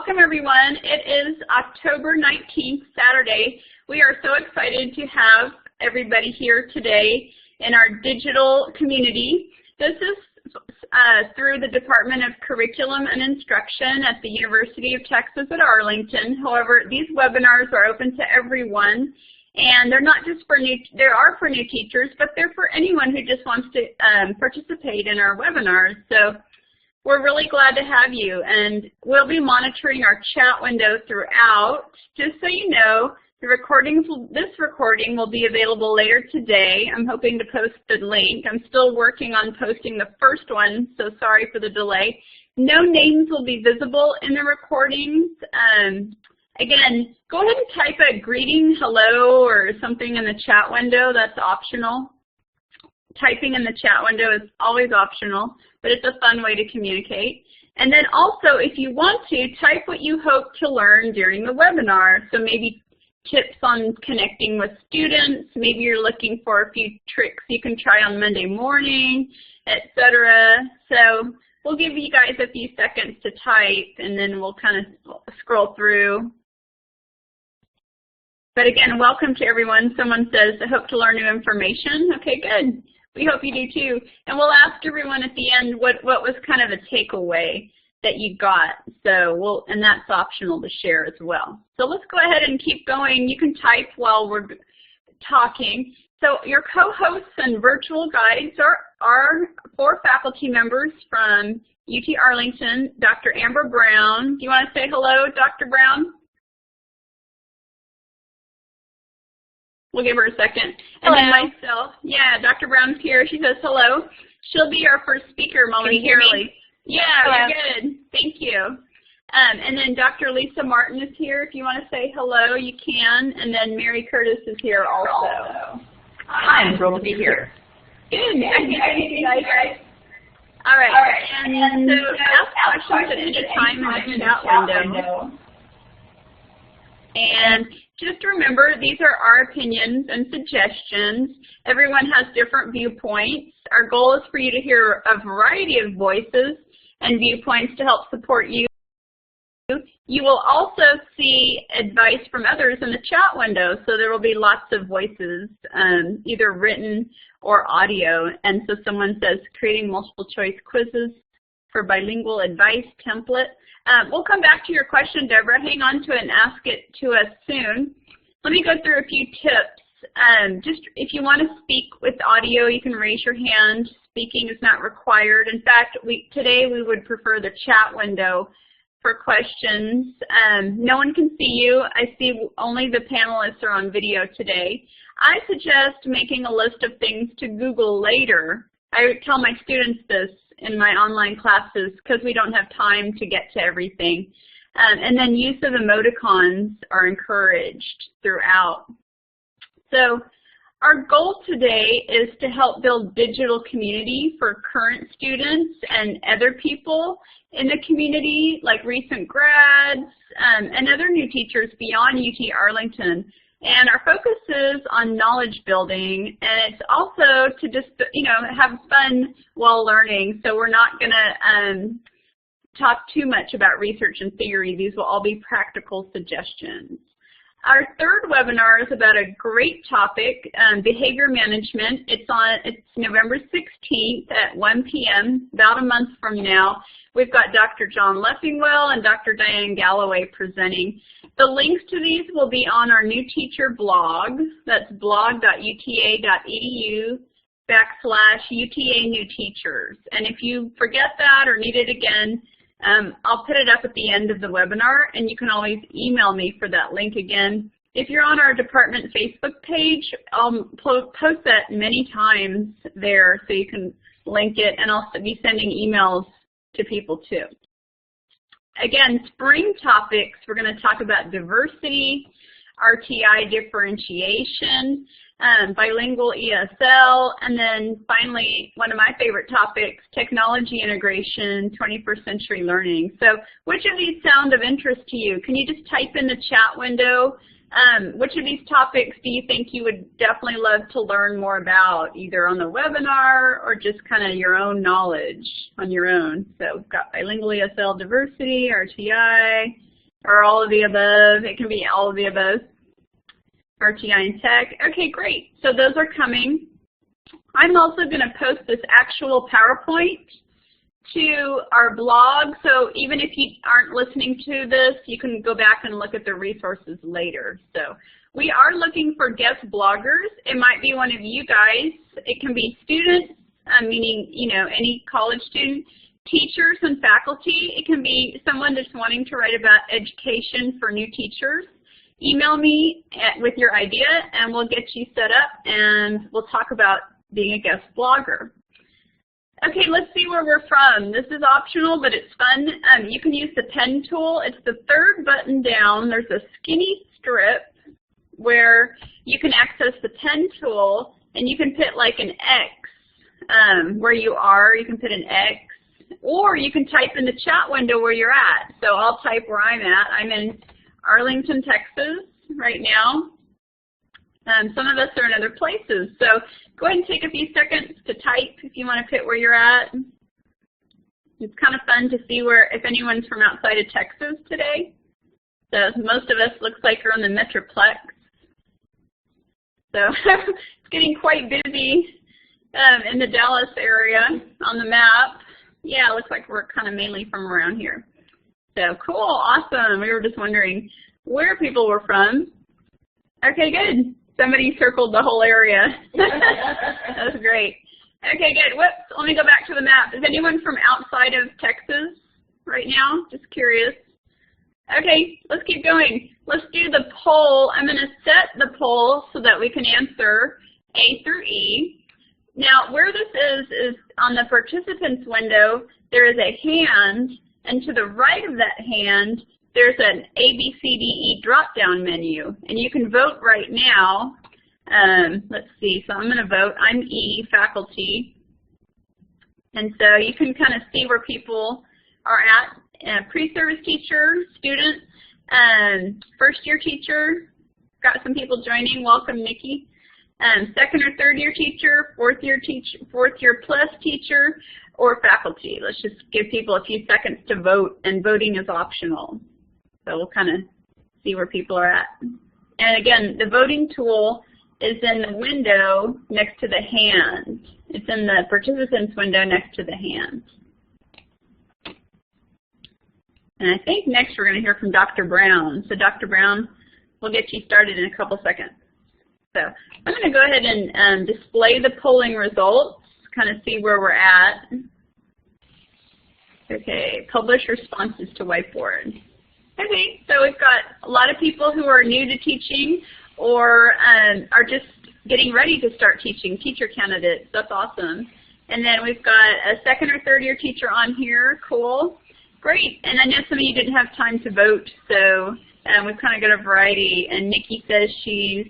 welcome everyone. It is October 19th, Saturday. We are so excited to have everybody here today in our digital community. This is through the Department of Curriculum and Instruction at the University of Texas at Arlington. However, these webinars are open to everyone, and they're not just for new, they are for new teachers, but they're for anyone who just wants to participate in our webinars. So we're really glad to have you, and we'll be monitoring our chat window throughout. Just so you know, this recording will be available later today. I'm hoping to post the link. I'm still working on posting the first one, so sorry for the delay. No names will be visible in the recordings. Again, go ahead and type a greeting, hello, or something in the chat window. That's optional. Typing in the chat window is always optional, but it's a fun way to communicate. And then also, if you want to, type what you hope to learn during the webinar. So maybe tips on connecting with students, maybe you're looking for a few tricks you can try on Monday morning, etc. So we'll give you guys a few seconds to type, and then we'll kind of scroll through. But again, welcome to everyone. Someone says, I hope to learn new information. Okay, good. We hope you do too. And we'll ask everyone at the end what was kind of a takeaway that you got. So and that's optional to share as well. So let's go ahead and keep going. You can type while we're talking. So your co-hosts and virtual guides are 4 faculty members from UT Arlington, Dr. Amber Brown. Do you want to say hello, Dr. Brown? We'll give her a second. And then myself, yeah, Dr. Brown's here. She says hello. She'll be our first speaker momentarily. Yeah, we're good. Thank you. And then Dr. Leisa Martin is here. If you want to say hello, you can. And then Mary Curtis is here also. I'm thrilled to be here. Good. All right. And so ask questions at any time in the chat window. And just remember, these are our opinions and suggestions. Everyone has different viewpoints. Our goal is for you to hear a variety of voices and viewpoints to help support you. You will also see advice from others in the chat window, so there will be lots of voices, either written or audio. And so someone says, creating multiple choice quizzes for bilingual advice template. We'll come back to your question, Deborah. Hang on to it and ask it to us soon. Let me go through a few tips. Just if you want to speak with audio, you can raise your hand. Speaking is not required. In fact, today we would prefer the chat window for questions. No one can see you. I see only the panelists are on video today. I suggest making a list of things to Google later. I tell my students this in my online classes because we don't have time to get to everything. And then use of emoticons are encouraged throughout. So our goal today is to help build digital community for current students and other people in the community, like recent grads and other new teachers beyond UT Arlington. And our focus is on knowledge building, and it's also to just, have fun while learning. So we're not going to talk too much about research and theory. These will all be practical suggestions. Our third webinar is about a great topic, behavior management. It's November 16th at 1 p.m., about a month from now. We've got Dr. John Leffingwell and Dr. Diane Galloway presenting. The links to these will be on our new teacher blog. That's blog.uta.edu/UTA New Teachers. And if you forget that or need it again, I'll put it up at the end of the webinar, and you can always email me for that link again. If you're on our department Facebook page, I'll post that many times there so you can link it, and I'll be sending emails to people too. Again, spring topics, we're going to talk about diversity, RTI differentiation, bilingual ESL, and then finally, one of my favorite topics, technology integration, 21st century learning. So which of these sound of interest to you? Can you just type in the chat window, which of these topics do you think you would definitely love to learn more about, either on the webinar or just kind of your own knowledge on your own? So we've got bilingual ESL diversity, RTI, or all of the above. It can be all of the above. RTI and Tech. Okay, great. So those are coming. I'm also going to post this actual PowerPoint to our blog, so even if you aren't listening to this, you can go back and look at the resources later. So we are looking for guest bloggers. It might be one of you guys. It can be students, meaning, you know, any college student, teachers and faculty. It can be someone just wanting to write about education for new teachers. Email me with your idea and we'll get you set up and we'll talk about being a guest blogger. Okay, let's see where we're from. This is optional, but it's fun. You can use the pen tool. It's the third button down. There's a skinny strip where you can access the pen tool, and you can put like an X where you are. You can put an X, or you can type in the chat window where you're at. So I'll type where I'm at. I'm in Arlington, Texas right now. Some of us are in other places. So go ahead and take a few seconds to type if you want to put where you're at. It's kind of fun to see where, if anyone's from outside of Texas today. So most of us looks like are on the Metroplex. So it's getting quite busy in the Dallas area on the map. Yeah, it looks like we're kind of mainly from around here. So cool, awesome. We were just wondering where people were from. Okay, good. Somebody circled the whole area. That was great. Okay, good. Whoops, let me go back to the map. Is anyone from outside of Texas right now? Just curious. Okay, let's keep going. Let's do the poll. I'm going to set the poll so that we can answer A through E. Now, where this is on the participants window, there is a hand, and to the right of that hand, there's an A, B, C, D, E drop-down menu, and you can vote right now. Let's see, so I'm going to vote. I'm E, faculty, and so you can kind of see where people are at. Pre-service teacher, student, first-year teacher. Got some people joining. Welcome, Nikki. Second or third-year teacher, fourth-year plus teacher, or faculty. Let's just give people a few seconds to vote, and voting is optional. So we'll kind of see where people are at. And again, the voting tool is in the window next to the hand. It's in the participants window next to the hand. And I think next we're going to hear from Dr. Brown. So Dr. Brown, we'll get you started in a couple seconds. So I'm going to go ahead and display the polling results, kind of see where we're at. Okay, publish responses to whiteboard. Okay, so we've got a lot of people who are new to teaching or are just getting ready to start teaching, teacher candidates. That's awesome. And then we've got a second or third year teacher on here. Cool. Great. And I know some of you didn't have time to vote, so we've kind of got a variety. And Nikki says she's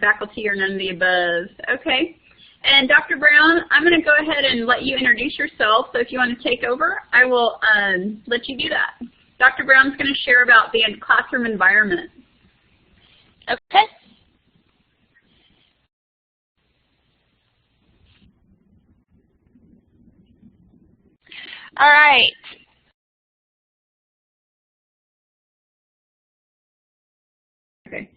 faculty or none of the above. Okay. And Dr. Brown, I'm going to go ahead and let you introduce yourself. So if you want to take over, I will let you do that. Dr. Brown's going to share about the classroom environment. Okay. All right. Okay.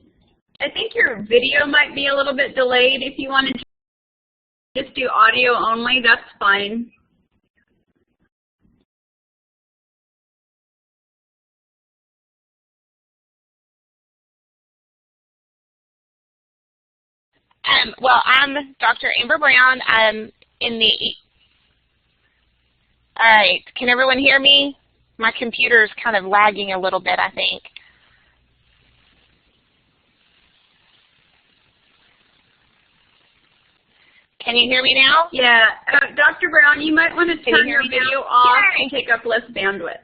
I think your video might be a little bit delayed. If you want to just do audio only, that's fine. Well, I'm Dr. Amber Brown. I'm in the... All right. Can everyone hear me? My computer's kind of lagging a little bit, I think. Can you hear me now? Yeah. Dr. Brown, you might want to turn your video off and take up less bandwidth.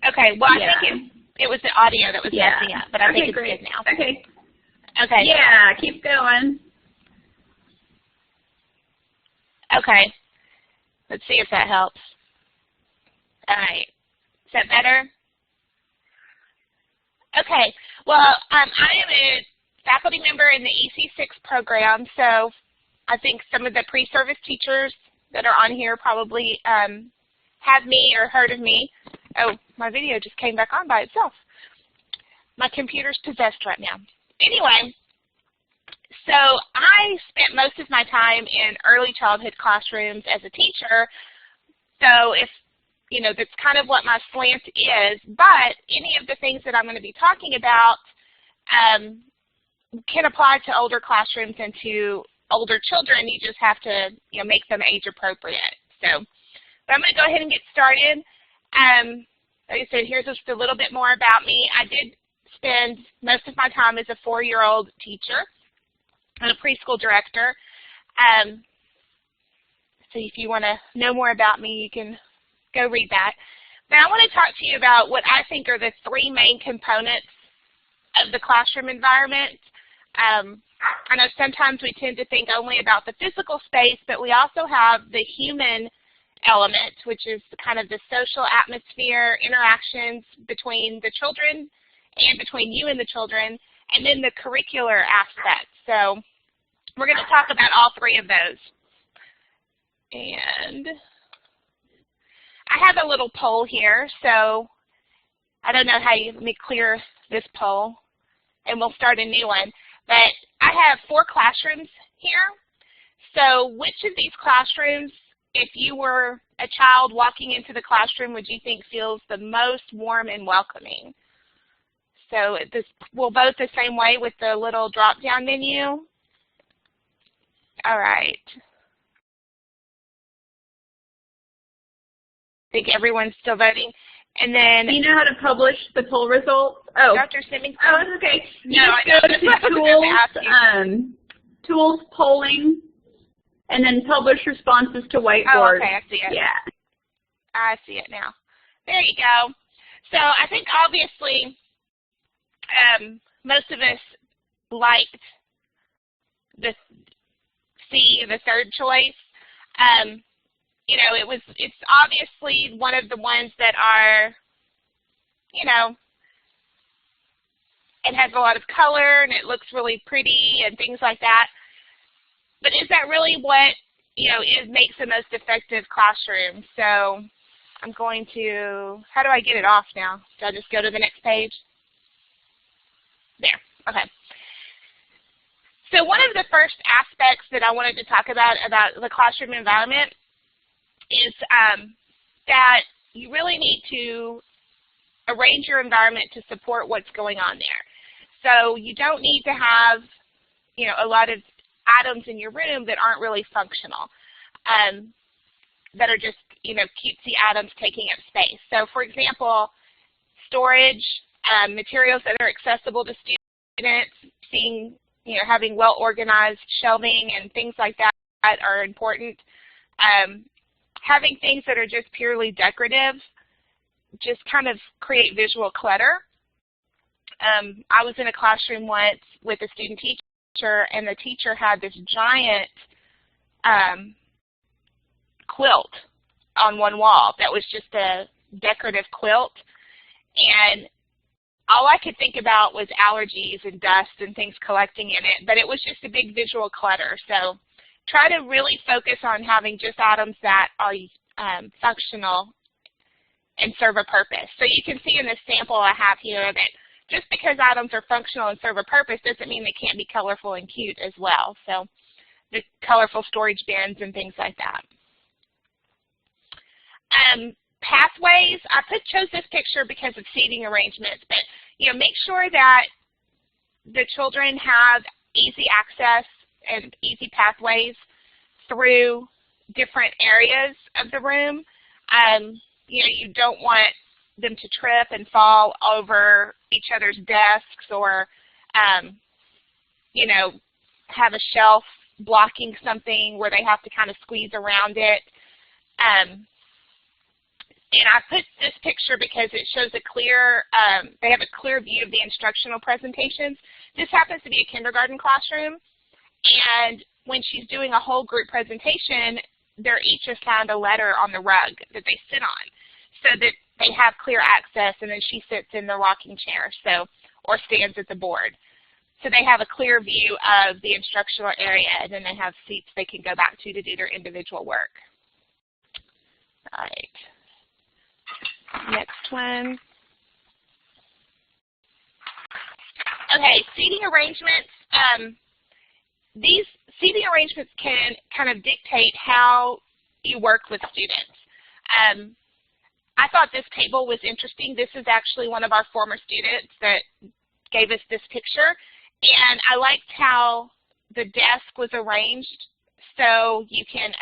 Okay. Well, I think it was the audio that was messing up, but I think it's good now. Okay. Okay. Yeah, keep going. Okay. Let's see if that helps. All right. Is that better? Okay. Well, I am a faculty member in the EC6 program, so I think some of the pre-service teachers that are on here probably have me or heard of me. Oh, my video just came back on by itself. My computer's possessed right now. Anyway, so I spent most of my time in early childhood classrooms as a teacher. So if, you know, that's kind of what my slant is, but any of the things that I'm going to be talking about can apply to older classrooms and to older children. You just have to, you know, make them age appropriate. So, but I'm going to go ahead and get started. Like I said, here's just a little bit more about me. I did spend most of my time as a 4-year-old teacher and a preschool director. So if you want to know more about me, you can go read that. But I want to talk to you about what I think are the 3 main components of the classroom environment. I know sometimes we tend to think only about the physical space, but we also have the human element, which is kind of the social atmosphere, interactions between the children and between you and the children, and then the curricular aspect. So we're going to talk about all 3 of those. And I have a little poll here, so I don't know how you let me clear this poll, and we'll start a new one. But I have 4 classrooms here. So which of these classrooms, if you were a child walking into the classroom, would you think feels the most warm and welcoming? So this will vote the same way with the little drop-down menu. All right. I think everyone's still voting. And then, do you know how to publish the poll results? Oh, Dr. Simmons. Oh, it's okay. You no, just go to tools, polling, and then publish responses to whiteboard. Oh, okay, I see it. Yeah. I see it now. There you go. So I think obviously most of us liked the C, the third choice. You know, it's obviously one of the ones that are, you know, it has a lot of color and it looks really pretty and things like that. But is that really what, you know, makes the most effective classroom? So I'm going to, how do I get it off now? Do I just go to the next page? There, okay. So one of the first aspects that I wanted to talk about the classroom environment is that you really need to arrange your environment to support what's going on there. So you don't need to have, you know, a lot of items in your room that aren't really functional, that are just, you know, cutesy items taking up space. So for example, storage, materials that are accessible to students, you know, having well-organized shelving and things like that are important. Having things that are just purely decorative just kind of create visual clutter. I was in a classroom once with a student teacher, and the teacher had this giant quilt on one wall that was just a decorative quilt. And all I could think about was allergies and dust and things collecting in it, but it was just a big visual clutter. So try to really focus on having just items that are functional and serve a purpose. So you can see in this sample I have here that just because items are functional and serve a purpose doesn't mean they can't be colorful and cute as well. So the colorful storage bins and things like that. Pathways, I chose this picture because of seating arrangements, but you know, make sure that the children have easy access and easy pathways through different areas of the room. You know, you don't want them to trip and fall over each other's desks, or you know, have a shelf blocking something where they have to kind of squeeze around it. And I put this picture because it shows a clear, they have a clear view of the instructional presentations. This happens to be a kindergarten classroom, and when she's doing a whole group presentation, they're each assigned a letter on the rug that they sit on so that they have clear access, and then she sits in the rocking chair, so, or stands at the board. So they have a clear view of the instructional area, and then they have seats they can go back to do their individual work. All right. Next next one. Okay, seating arrangements. These seating arrangements can kind of dictate how you work with students. I thought this table was interesting. This is actually one of our former students that gave us this picture, and I liked how the desk was arranged so you can,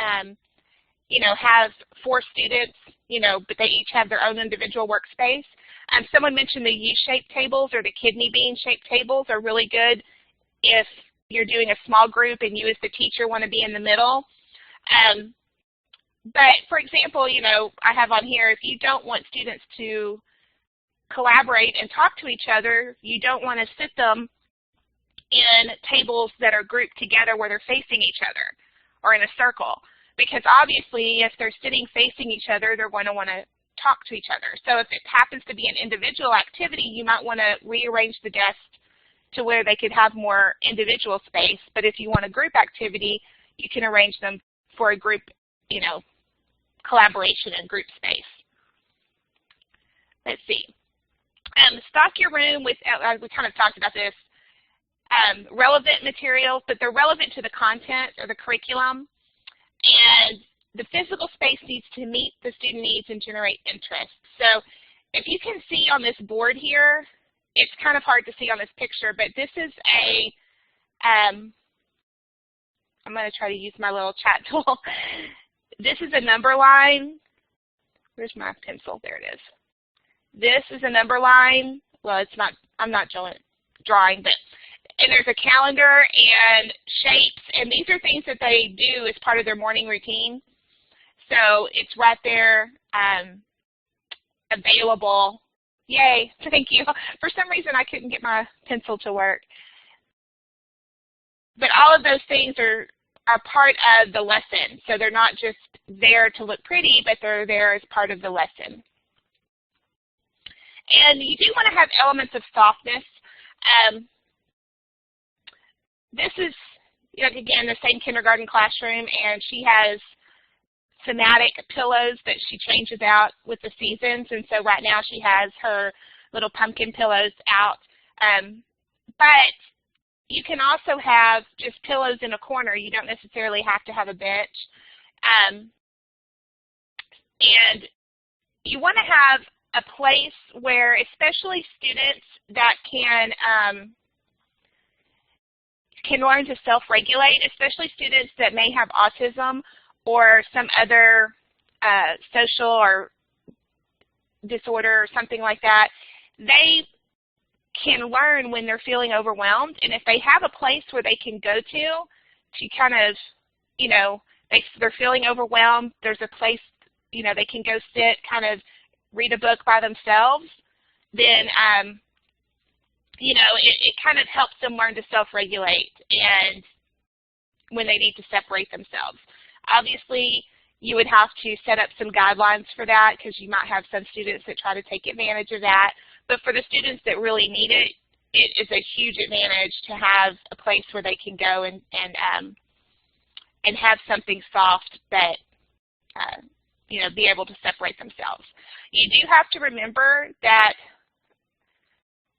have 4 students, but they each have their own individual workspace. Someone mentioned the U-shaped tables or the kidney bean-shaped tables are really good if you're doing a small group and you as the teacher want to be in the middle. But for example, I have on here, if you don't want students to collaborate and talk to each other, you don't want to sit them in tables that are grouped together where they're facing each other or in a circle. Because obviously, if they're sitting facing each other, they're going to want to talk to each other. So if it happens to be an individual activity, you might want to rearrange the desk to where they could have more individual space. But if you want a group activity, you can arrange them for a group, collaboration and group space. Let's see. Stock your room with, we kind of talked about this, relevant materials, but they're relevant to the content or the curriculum. And the physical space needs to meet the student needs and generate interest. So if you can see on this board here, it's kind of hard to see on this picture, but this is a, I'm going to try to use my little chat tool. This is a number line. Where's my pencil? There it is. This is a number line. Well, it's not, I'm not drawing, but and there's a calendar and shapes, and these are things that they do as part of their morning routine. So it's right there, available. Yay, thank you. For some reason, I couldn't get my pencil to work. But all of those things are part of the lesson. So they're not just there to look pretty, but they're there as part of the lesson. And you do want to have elements of softness. This is, again, the same kindergarten classroom, and she has thematic pillows that she changes out with the seasons. And so right now she has her little pumpkin pillows out. But you can also have just pillows in a corner. You don't necessarily have to have a bench. And you want to have a place where, especially students that can learn to self-regulate, especially students that may have autism or some other social or disorder or something like that. They can learn when they're feeling overwhelmed, and if they have a place where they can go to kind of, they're feeling overwhelmed, there's a place, they can go sit, kind of read a book by themselves, then it kind of helps them learn to self-regulate and when they need to separate themselves. Obviously, you would have to set up some guidelines for that because you might have some students that try to take advantage of that. But for the students that really need it, it is a huge advantage to have a place where they can go and have something soft that, be able to separate themselves. You do have to remember that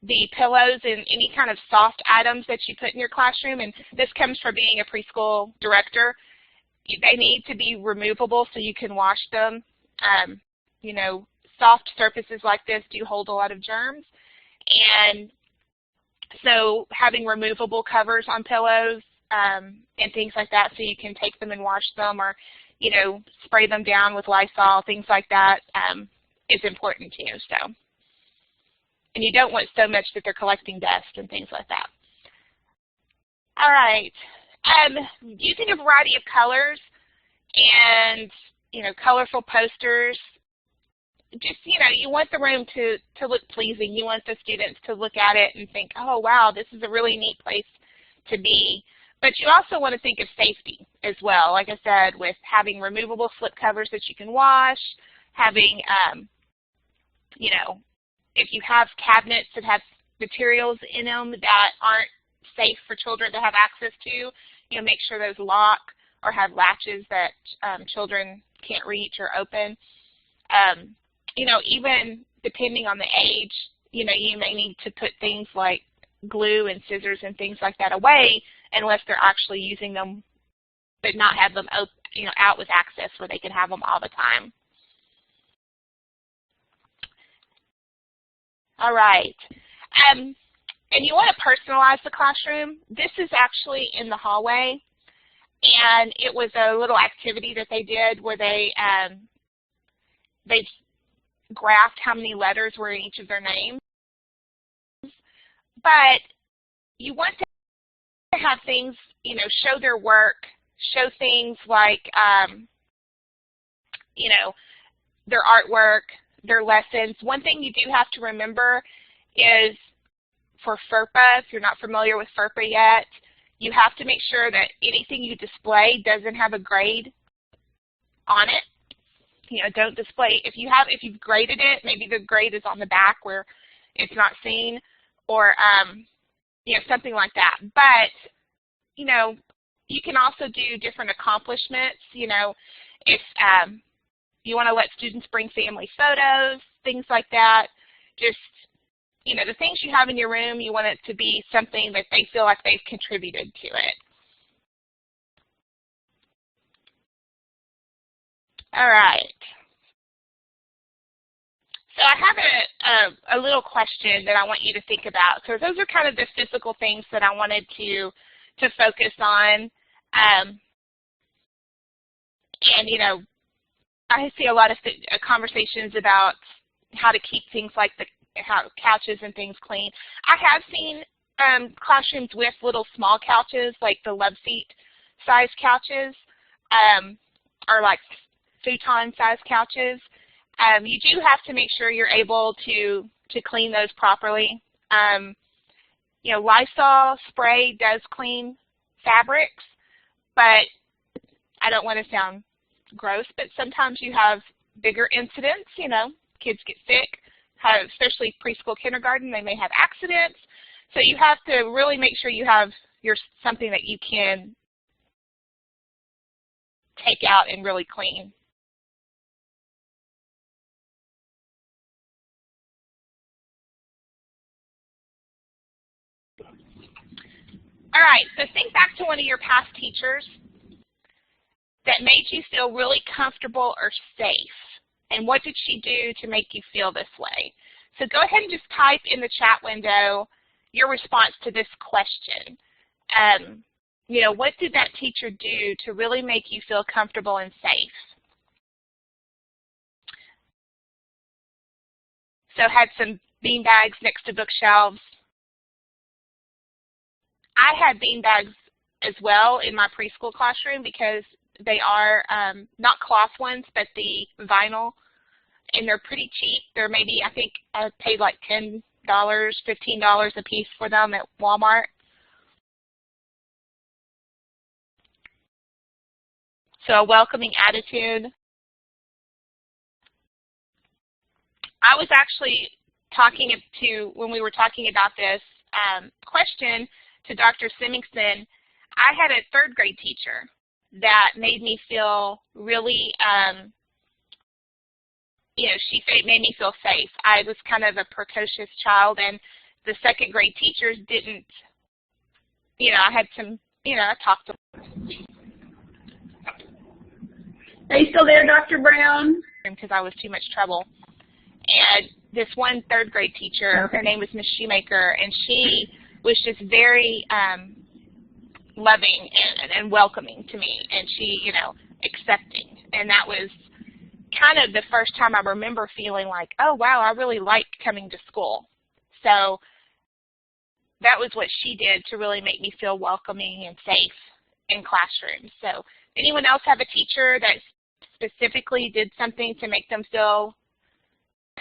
the pillows and any kind of soft items that you put in your classroom, and this comes from being a preschool director, they need to be removable so you can wash them. Soft surfaces like this do hold a lot of germs, and so having removable covers on pillows and things like that so you can take them and wash them or, spray them down with Lysol, things like that is important too. So. And you don't want so much that they're collecting dust and things like that. All right. Using a variety of colors and, colorful posters. Just, you want the room to look pleasing. You want the students to look at it and think, oh, wow, this is a really neat place to be. But you also want to think of safety as well. Like I said, with having removable slip covers that you can wash, having, if you have cabinets that have materials in them that aren't safe for children to have access to, make sure those lock or have latches that children can't reach or open. Even depending on the age, you may need to put things like glue and scissors and things like that away unless they're actually using them, but not have them out with access where they can have them all the time. All right. And you want to personalize the classroom. This is actually in the hallway, and it was a little activity that they did where they graphed how many letters were in each of their names. But you want to have things, show their work, show things like, their artwork, their lessons. One thing you do have to remember is for FERPA, if you're not familiar with FERPA yet, you have to make sure that anything you display doesn't have a grade on it. Don't display, if you've graded it, maybe the grade is on the back where it's not seen, or something like that. But you can also do different accomplishments. If you want to let students bring family photos, things like that. Just the things you have in your room, you want it to be something that they feel like they've contributed to it. All right. So I have a little question that I want you to think about. So those are kind of the physical things that I wanted to focus on. And I see a lot of conversations about how to keep things like how couches and things clean. I have seen classrooms with little small couches, like the love seat size couches, or like futon size couches. You do have to make sure you're able to clean those properly. Lysol spray does clean fabrics, but I don't want to sound gross, but sometimes you have bigger incidents. Kids get sick, especially preschool, kindergarten, they may have accidents. So you have to really make sure you have something that you can take out and really clean. All right, so think back to one of your past teachers that made you feel really comfortable or safe. And what did she do to make you feel this way? So go ahead and just type in the chat window your response to this question. What did that teacher do to really make you feel comfortable and safe? So had some bean bags next to bookshelves. I had bean bags as well in my preschool classroom because they are not cloth ones, but the vinyl, and they're pretty cheap. They're maybe, I think I paid like $10, $15 a piece for them at Walmart. So a welcoming attitude. I was actually when we were talking about this question to Dr. Simingston, I had a third grade teacher that made me feel really, she made me feel safe. I was kind of a precocious child, and the second grade teachers didn't, I had some, I talked to them. Are you still there, Dr. Brown? Because I was too much trouble. And this one third grade teacher, her name was Miss Shoemaker, and she was just very loving and welcoming to me, and she, accepting. And that was kind of the first time I remember feeling like, oh, wow, I really like coming to school. So that was what she did to really make me feel welcoming and safe in classrooms. So anyone else have a teacher that specifically did something to make them feel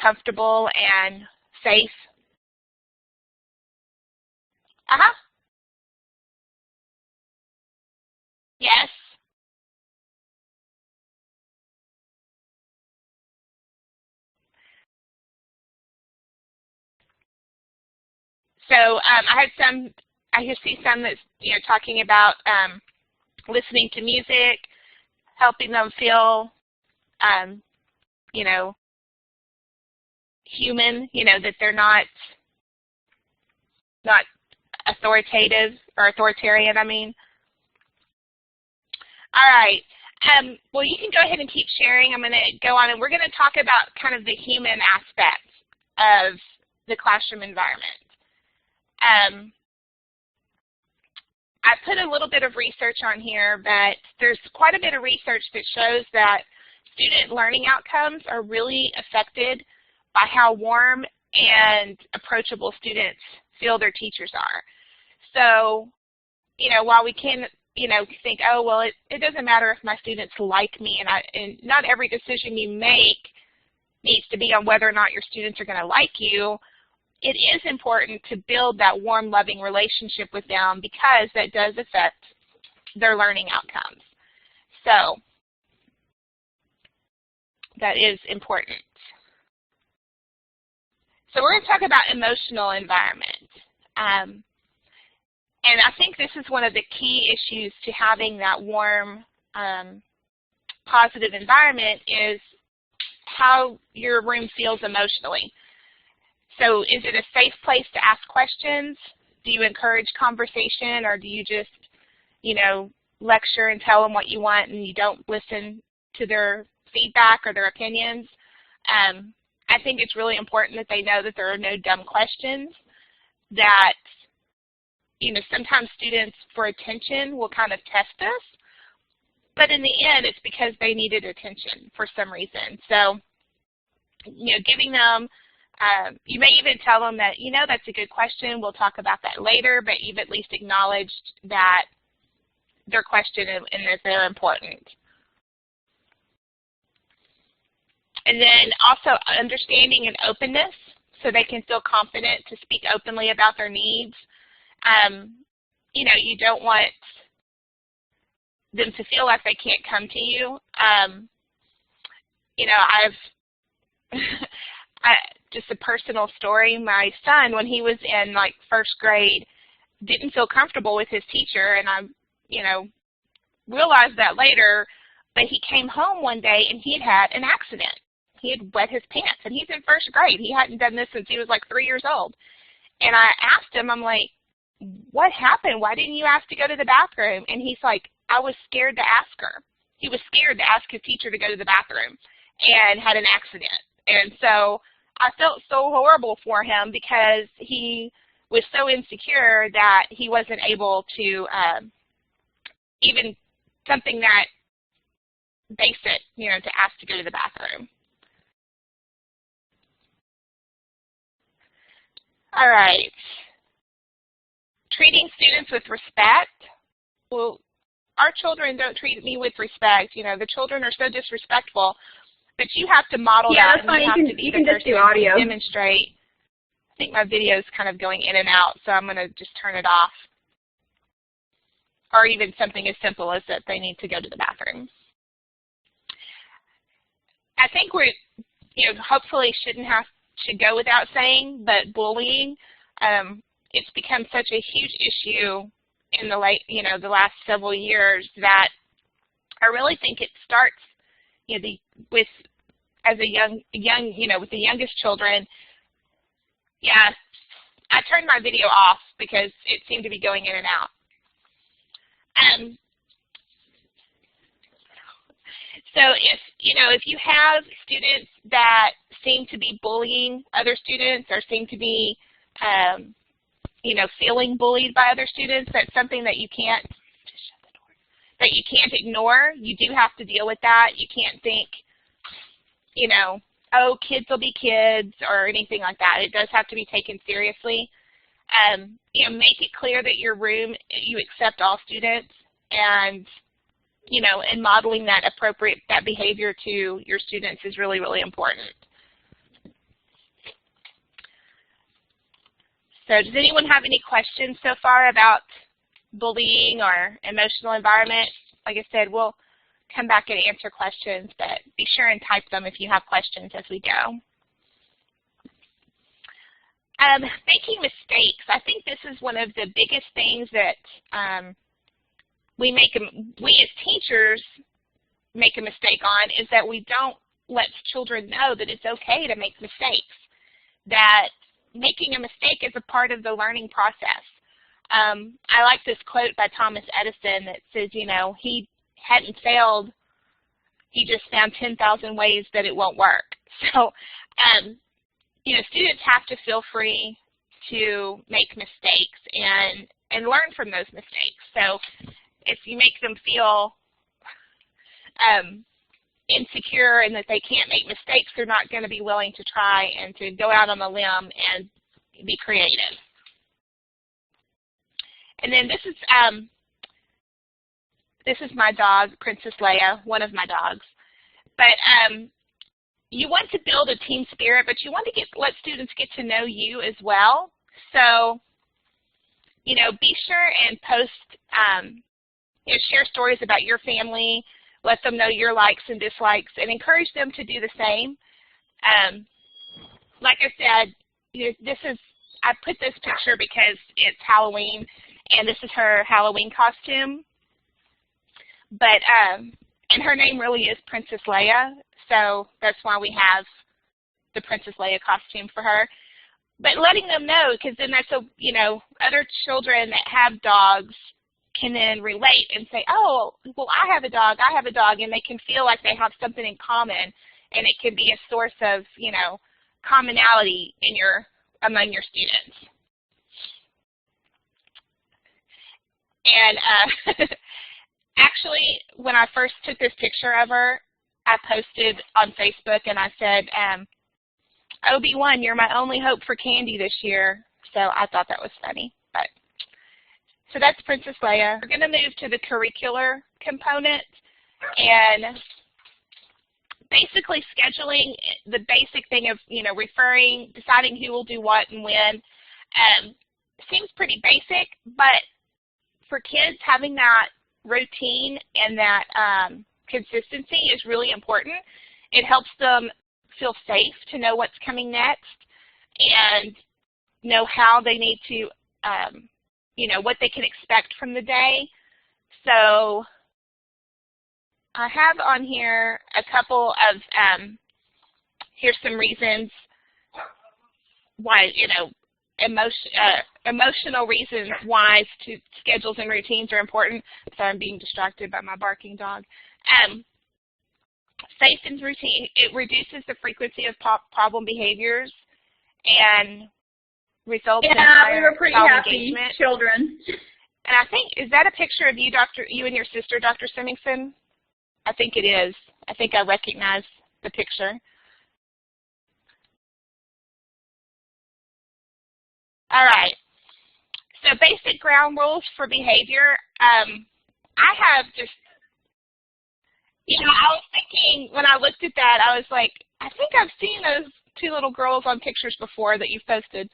comfortable and safe? Yes. So I just see some that's, talking about listening to music, helping them feel, human, you know, that they're not authoritative or authoritarian, I mean. All right. Well, you can go ahead and keep sharing. I'm going to go on, and we're going to talk about kind of the human aspect of the classroom environment. I put a little bit of research on here, but there's quite a bit of research that shows that student learning outcomes are really affected by how warm and approachable students feel their teachers are. So, you know, while we can, you know, think, oh, well, it doesn't matter if my students like me, and not every decision you make needs to be on whether or not your students are going to like you, it is important to build that warm, loving relationship with them because that does affect their learning outcomes. So that is important. So we're going to talk about emotional environment. And I think this is one of the key issues to having that warm, positive environment is how your room feels emotionally. So is it a safe place to ask questions? Do you encourage conversation, or do you just, you know, lecture and tell them what you want and you don't listen to their feedback or their opinions? I think it's really important that they know that there are no dumb questions, that, you know, sometimes students for attention will kind of test us, but in the end it's because they needed attention for some reason. So, you know, giving them, you may even tell them that, you know, that's a good question, we'll talk about that later, but you've at least acknowledged that their question and that they're important. And then also understanding and openness, so they can feel confident to speak openly about their needs. You know, you don't want them to feel like they can't come to you. You know, just a personal story, my son, when he was in like first grade, didn't feel comfortable with his teacher, and I, you know, realized that later, but he came home one day and he had had an accident. He had wet his pants, and he's in first grade. He hadn't done this since he was like 3 years old. And I asked him, I'm like, what happened? Why didn't you ask to go to the bathroom? And he's like, I was scared to ask her. He was scared to ask his teacher to go to the bathroom and had an accident. And so I felt so horrible for him because he was so insecure that he wasn't able to even something that basic, you know, to ask to go to the bathroom. All right. Treating students with respect. Well, our children don't treat me with respect. You know, the children are so disrespectful, but you have to model that. Yeah, that's fine. You can just do audio. Demonstrate. I think my video is kind of going in and out, so I'm going to just turn it off. Or even something as simple as that they need to go to the bathroom. I think we're, you know, hopefully should go without saying, but bullying, it's become such a huge issue in the the last several years that I really think it starts, you know, with the youngest children. Yeah, I turned my video off because it seemed to be going in and out. So if you have students that seem to be bullying other students or seem to be, feeling bullied by other students, that's something that you can't ignore. You do have to deal with that. You can't think, oh, kids will be kids or anything like that. It does have to be taken seriously. Make it clear that your room, you accept all students, and and modeling that behavior to your students is really, really important. So does anyone have any questions so far about bullying or emotional environment? Like I said, we'll come back and answer questions, but be sure and type them if you have questions as we go. Making mistakes. I think this is one of the biggest things that we as teachers make a mistake on, is that we don't let children know that it's okay to make mistakes. that making a mistake is a part of the learning process. I like this quote by Thomas Edison that says, you know, he hadn't failed, he just found 10,000 ways that it won't work. So, you know, students have to feel free to make mistakes and learn from those mistakes. So if you make them feel insecure and that they can't make mistakes, they're not going to be willing to try and to go out on a limb and be creative. And then this is my dog, Princess Leia, one of my dogs. But you want to build a team spirit, but you want to let students get to know you as well. So, you know, be sure and post, you know, share stories about your family, let them know your likes and dislikes, and encourage them to do the same. Like I said, you know, I put this picture because it's Halloween, and this is her Halloween costume. But, and her name really is Princess Leia, so that's why we have the Princess Leia costume for her. But letting them know, because then that's, you know, other children that have dogs can then relate and say, oh, well, I have a dog, and they can feel like they have something in common, and it can be a source of, you know, commonality among your students. And actually, when I first took this picture of her, I posted on Facebook and I said, Obi-Wan, you're my only hope for candy this year. So I thought that was funny. So that's Princess Leia. We're going to move to the curricular component and basically scheduling the basic thing of, you know, referring, deciding who will do what and when. Seems pretty basic, but for kids, having that routine and that consistency is really important. It helps them feel safe to know what's coming next and know how they need to, you know, what they can expect from the day. So I have on here a couple of, here's some reasons why, you know, emotional reasons why schedules and routines are important. Sorry, I'm being distracted by my barking dog. Safe and routine, it reduces the frequency of problem behaviors and results in higher we were pretty happy engagement. Children. And I think, is that a picture of you, you and your sister, Dr. Semmingson? I think it is. I think I recognize the picture. All right. So basic ground rules for behavior. I have just, you know, I was thinking when I looked at that, I was like, I think I've seen those two little girls on pictures before that you've posted.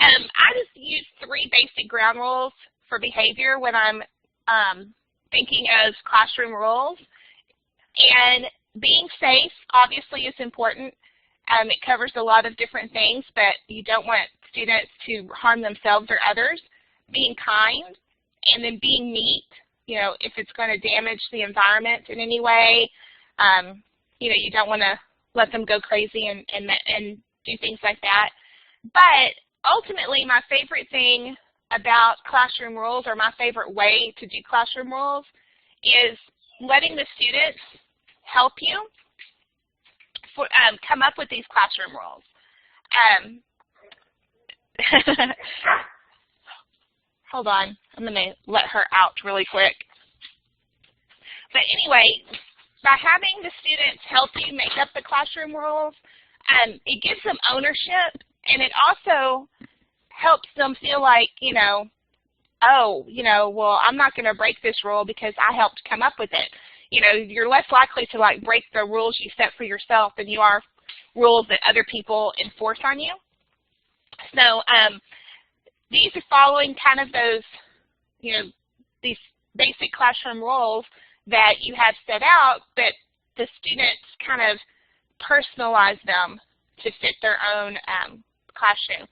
I just use 3 basic ground rules for behavior when I'm thinking of classroom rules. And being safe, obviously, is important. It covers a lot of different things, but you don't want students to harm themselves or others. Being kind, and then being neat. You know, if it's going to damage the environment in any way, you know, you don't want to let them go crazy and do things like that. But ultimately, my favorite thing about classroom rules, or my favorite way to do classroom rules, is letting the students help you come up with these classroom rules. Hold on, I'm going to let her out really quick. But anyway, by having the students help you make up the classroom rules, it gives them ownership, and it also helps them feel like, you know, oh, you know, well, I'm not going to break this rule because I helped come up with it. You know, you're less likely to like break the rules you set for yourself than you are rules that other people enforce on you. So these are following kind of those, you know, these basic classroom rules that you have set out, but the students kind of personalize them to fit their own classroom.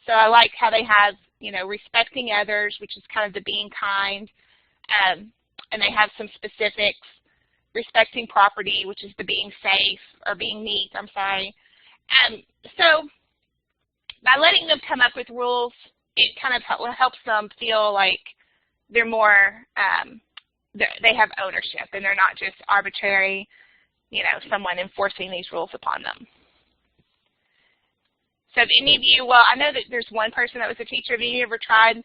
So I like how they have, you know, respecting others, which is kind of the being kind, and they have some specifics. Respecting property, which is the being safe, or being neat, I'm sorry. So by letting them come up with rules, it kind of helps them feel like they're more, they have ownership and they're not just arbitrary, someone enforcing these rules upon them. So have any of you, well, I know that there's one person that was a teacher. Have you ever tried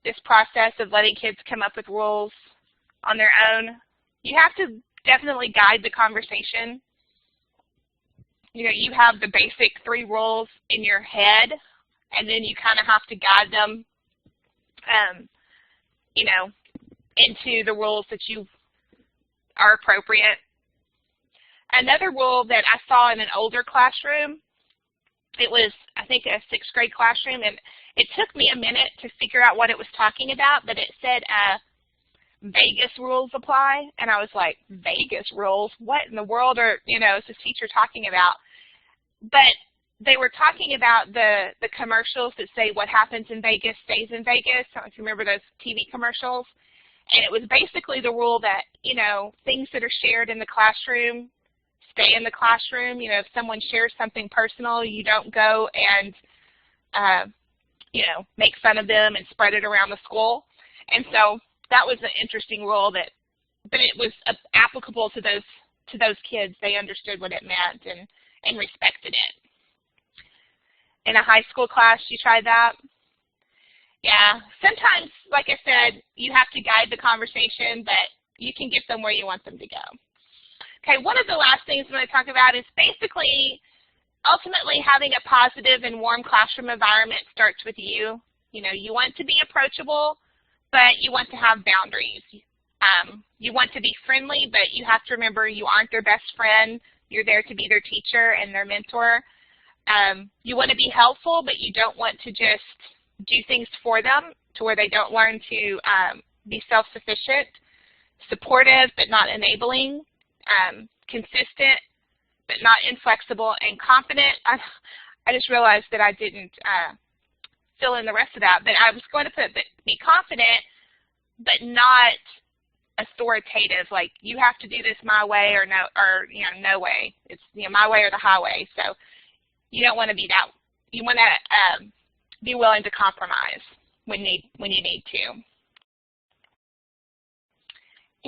this process of letting kids come up with rules on their own? You have to definitely guide the conversation. You have the basic 3 rules in your head, and then you kind of have to guide them, into the rules that are appropriate. Another rule that I saw in an older classroom, it was, I think, a 6th grade classroom, and it took me a minute to figure out what it was talking about, but it said Vegas rules apply, and I was like, Vegas rules? What in the world is this teacher talking about? But they were talking about the commercials that say what happens in Vegas stays in Vegas. I don't know if you remember those TV commercials. And it was basically the rule that, things that are shared in the classroom stay in the classroom. If someone shares something personal, you don't go and, make fun of them and spread it around the school. And so that was an interesting rule but it was applicable to those kids. They understood what it meant and respected it. In a high school class, you tried that? Yeah. Sometimes, like I said, you have to guide the conversation, but you can get them where you want them to go. Okay, one of the last things I'm going to talk about is basically ultimately having a positive and warm classroom environment starts with you. You want to be approachable, but you want to have boundaries. You want to be friendly, but you have to remember you aren't their best friend. You're there to be their teacher and their mentor. You want to be helpful, but you don't want to just do things for them to where they don't learn to be self-sufficient, supportive but not enabling, consistent but not inflexible, and confident. I just realized that I didn't fill in the rest of that, but I was going to put be confident but not authoritative, like you have to do this my way or no way. It's my way or the highway. So you don't want to be that. You want to be willing to compromise when you need to.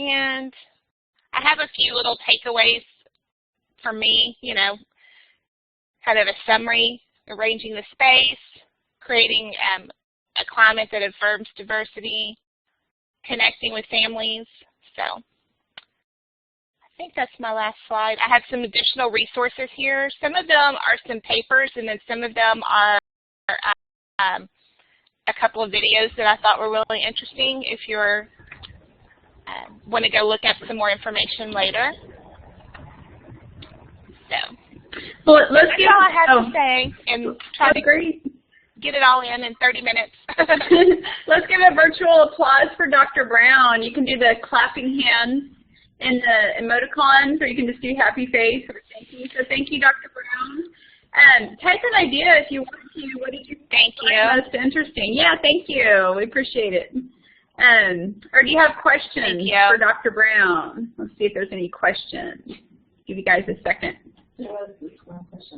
And I have a few little takeaways for me, kind of a summary: arranging the space, creating a climate that affirms diversity, connecting with families. So I think that's my last slide. I have some additional resources here. Some of them are some papers, and then some of them are a couple of videos that I thought were really interesting if you're want to go look up some more information later. So well, let's that's all I have to say, and try to great. Get it all in 30 minutes. Let's give a virtual applause for Dr. Brown. You can do the clapping hands in the emoticons, or you can just do happy face or thank you. So thank you, Dr. Brown. Type an idea if you want to. What did you think most interesting? Yeah, thank you. We appreciate it. Or do you have questions for Dr. Brown? Let's see if there's any questions. Give you guys a second.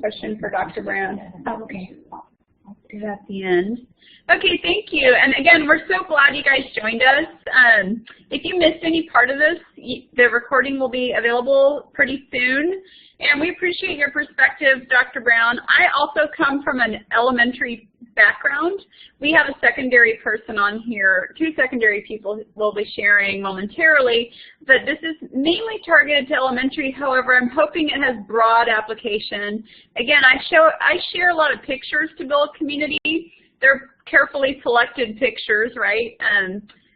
Question for Dr. Brown. Oh, okay. I'll do that at the end. Okay, thank you. And again, we're so glad you guys joined us. If you missed any part of this, the recording will be available pretty soon. And we appreciate your perspective, Dr. Brown. I also come from an elementary background. We have a secondary person on here. 2 secondary people will be sharing momentarily, but this is mainly targeted to elementary. However, I'm hoping it has broad application. Again, I share a lot of pictures to build community. They're carefully selected pictures, right?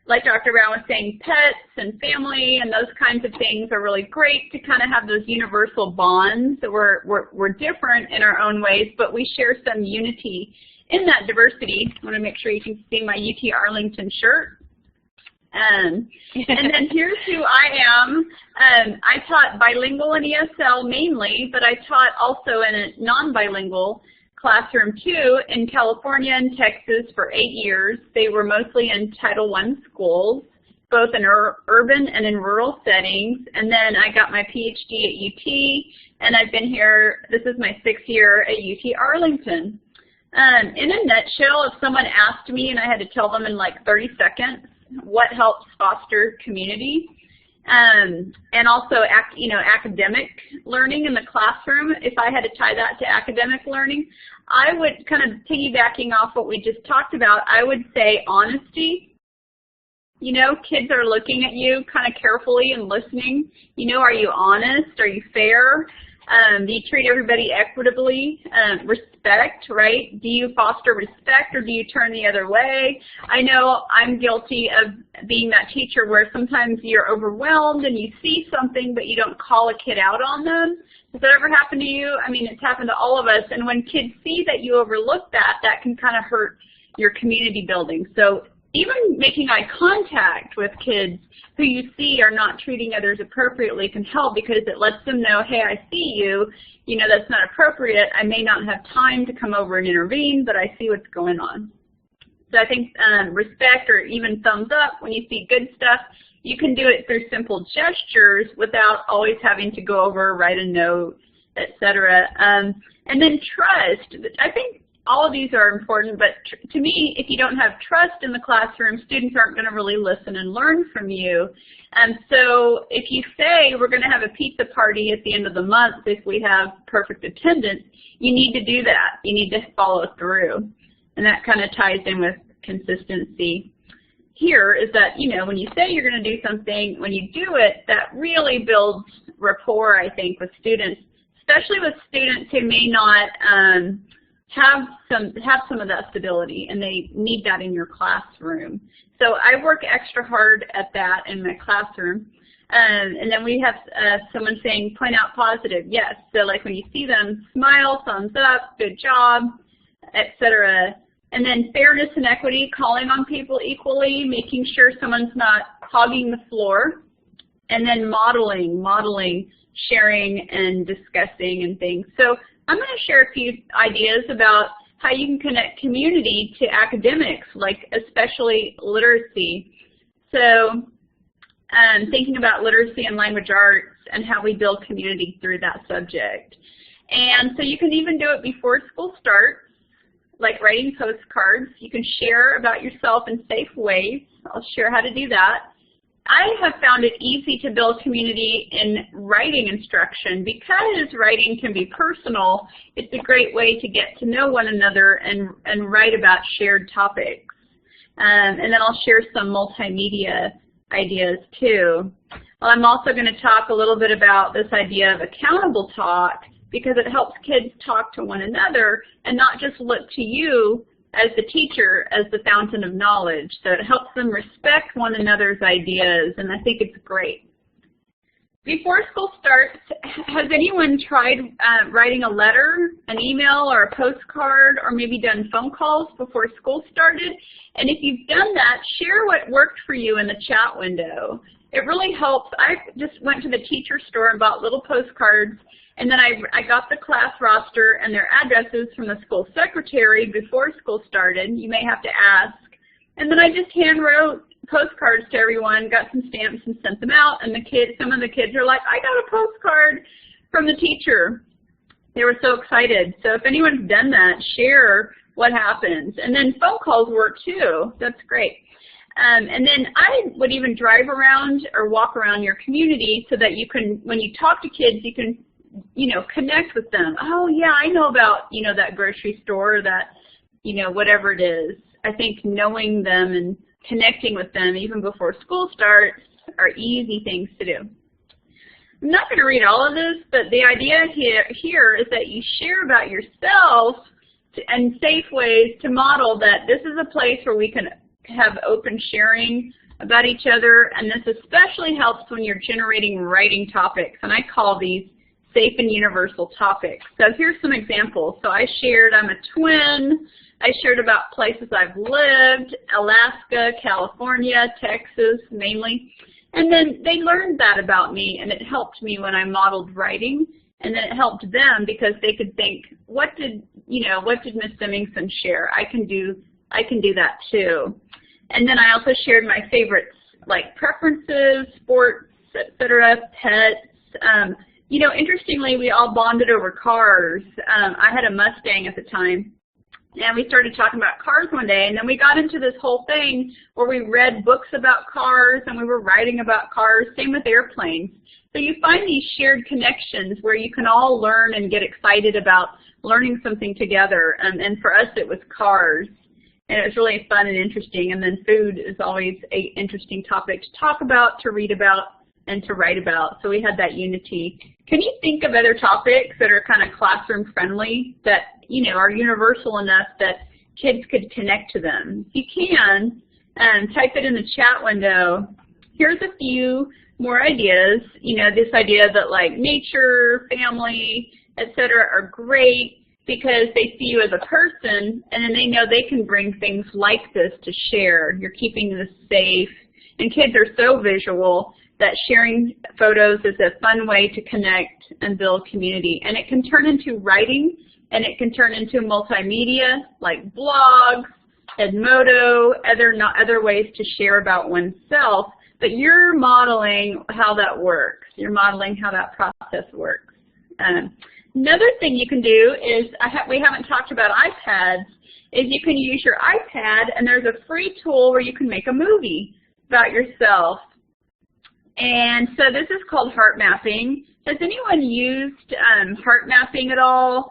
Like Dr. Brown was saying, pets and family and those kinds of things are really great to kind of have those universal bonds that we're different in our own ways, but we share some unity in that diversity. I want to make sure you can see my UT Arlington shirt. And then here's who I am. I taught bilingual and ESL mainly, but I taught also in a non-bilingual classroom too in California and Texas for 8 years. They were mostly in Title I schools, both in urban and in rural settings. And then I got my PhD at UT and I've been here, this is my 6th year at UT Arlington. In a nutshell, if someone asked me and I had to tell them in like 30 seconds what helps foster community, and also academic learning in the classroom, if I had to tie that to academic learning, I would, kind of piggybacking off what we just talked about, I would say honesty. You know, kids are looking at you kind of carefully and listening. You know, are you honest? Are you fair? Do you treat everybody equitably? Respect, right? Do you foster respect or do you turn the other way? I know I'm guilty of being that teacher where sometimes you're overwhelmed and you see something but you don't call a kid out on them. Has that ever happened to you? I mean, it's happened to all of us. And when kids see that you overlook that, that can kind of hurt your community building. So even making eye contact with kids who you see are not treating others appropriately can help, because it lets them know, hey, I see you, you know, that's not appropriate. I may not have time to come over and intervene, but I see what's going on. So I think respect, or even thumbs up when you see good stuff, you can do it through simple gestures without always having to go over, write a note, etc. And then trust. I think all of these are important, but to me, if you don't have trust in the classroom, students aren't going to really listen and learn from you. And so if you say we're going to have a pizza party at the end of the month if we have perfect attendance, you need to do that. You need to follow through. And that kind of ties in with consistency. Here is that, you know, when you say you're going to do something, when you do it, that really builds rapport, I think, with students, especially with students who may not have some of that stability, and they need that in your classroom. So I work extra hard at that in my classroom. And then we have someone saying, point out positive, yes. So like when you see them, smile, thumbs up, good job, etc. And then fairness and equity, calling on people equally, making sure someone's not hogging the floor. And then modeling, sharing, and discussing and things. So I'm going to share a few ideas about how you can connect community to academics, like especially literacy. So thinking about literacy and language arts and how we build community through that subject. And so you can even do it before school starts, like writing postcards. You can share about yourself in safe ways. I'll share how to do that. I have found it easy to build community in writing instruction. Because writing can be personal, it's a great way to get to know one another and write about shared topics. And then I'll share some multimedia ideas too. Well, I'm also going to talk a little bit about this idea of accountable talk, because it helps kids talk to one another and not just look to you as the teacher as the fountain of knowledge. So it helps them respect one another's ideas, and I think it's great. Before school starts, has anyone tried writing a letter, an email, or a postcard, or maybe done phone calls before school started? And if you've done that, share what worked for you in the chat window. It really helps. I just went to the teacher store and bought little postcards, and then I got the class roster and their addresses from the school secretary before school started. You may have to ask. And then I just hand wrote postcards to everyone, got some stamps and sent them out, and some of the kids are like, I got a postcard from the teacher. They were so excited. So if anyone's done that, share what happens. And then phone calls work too. That's great. And then I would even drive around or walk around your community so that you can, when you talk to kids, you can, you know, connect with them. Oh yeah, I know about, you know, that grocery store, that, you know, whatever it is. I think knowing them and connecting with them even before school starts are easy things to do. I'm not going to read all of this, but the idea here is that you share about yourself in safe ways to model that this is a place where we can have open sharing about each other, and this especially helps when you're generating writing topics, and I call these safe and universal topics. So here's some examples. So I shared I'm a twin. I shared about places I've lived, Alaska, California, Texas mainly. And then they learned that about me, and it helped me when I modeled writing. And then it helped them because they could think, what did Miss Demmingson share? I can do that too. And then I also shared my favorites, like preferences, sports, etc., pets, You know, interestingly, we all bonded over cars. I had a Mustang at the time, and we started talking about cars one day, and then we got into this whole thing where we read books about cars and we were writing about cars, same with airplanes. So you find these shared connections where you can all learn and get excited about learning something together, and for us it was cars. And it was really fun and interesting, and then food is always an interesting topic to talk about, to read about, and to write about. So we had that unity. Can you think of other topics that are kind of classroom friendly that, you know, are universal enough that kids could connect to them? If you can, type it in the chat window. Here's a few more ideas. You know, this idea that like nature, family, etc. are great because they see you as a person, and then they know they can bring things like this to share. You're keeping this safe. And kids are so visual that sharing photos is a fun way to connect and build community. And it can turn into writing, and it can turn into multimedia like blogs, Edmodo, other ways to share about oneself. But you're modeling how that works. You're modeling how that process works. Another thing you can do is, we haven't talked about iPads, is you can use your iPad, and there's a free tool where you can make a movie about yourself. And so this is called heart mapping. Has anyone used heart mapping at all?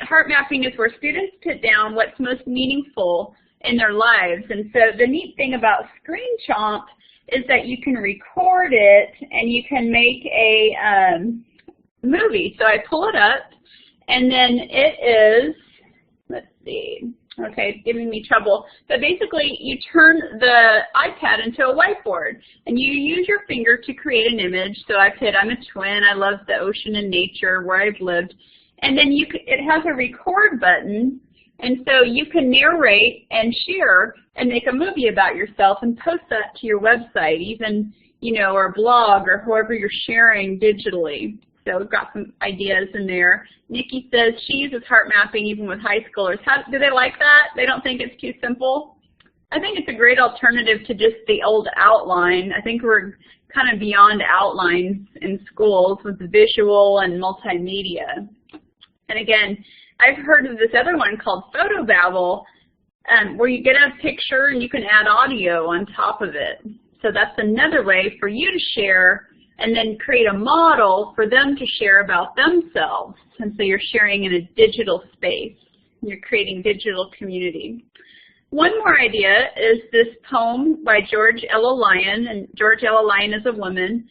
Heart mapping is where students put down what's most meaningful in their lives. And so the neat thing about Screen Chomp is that you can record it and you can make a movie. So I pull it up, and then it is, let's see, okay, it's giving me trouble. But basically, you turn the iPad into a whiteboard, and you use your finger to create an image. So I put, I'm a twin, I love the ocean and nature, where I've lived. And then it has a record button, and so you can narrate and share and make a movie about yourself and post that to your website, even, you know, or blog, or whoever you're sharing digitally. So we've got some ideas in there. Nikki says she uses heart mapping even with high schoolers. Do they like that? They don't think it's too simple? I think it's a great alternative to just the old outline. I think we're kind of beyond outlines in schools with visual and multimedia. And again, I've heard of this other one called Photobabble, where you get a picture and you can add audio on top of it. So that's another way for you to share and then create a model for them to share about themselves. And so you're sharing in a digital space. You're creating digital community. One more idea is this poem by George Ella Lyon, and George Ella Lyon is a woman.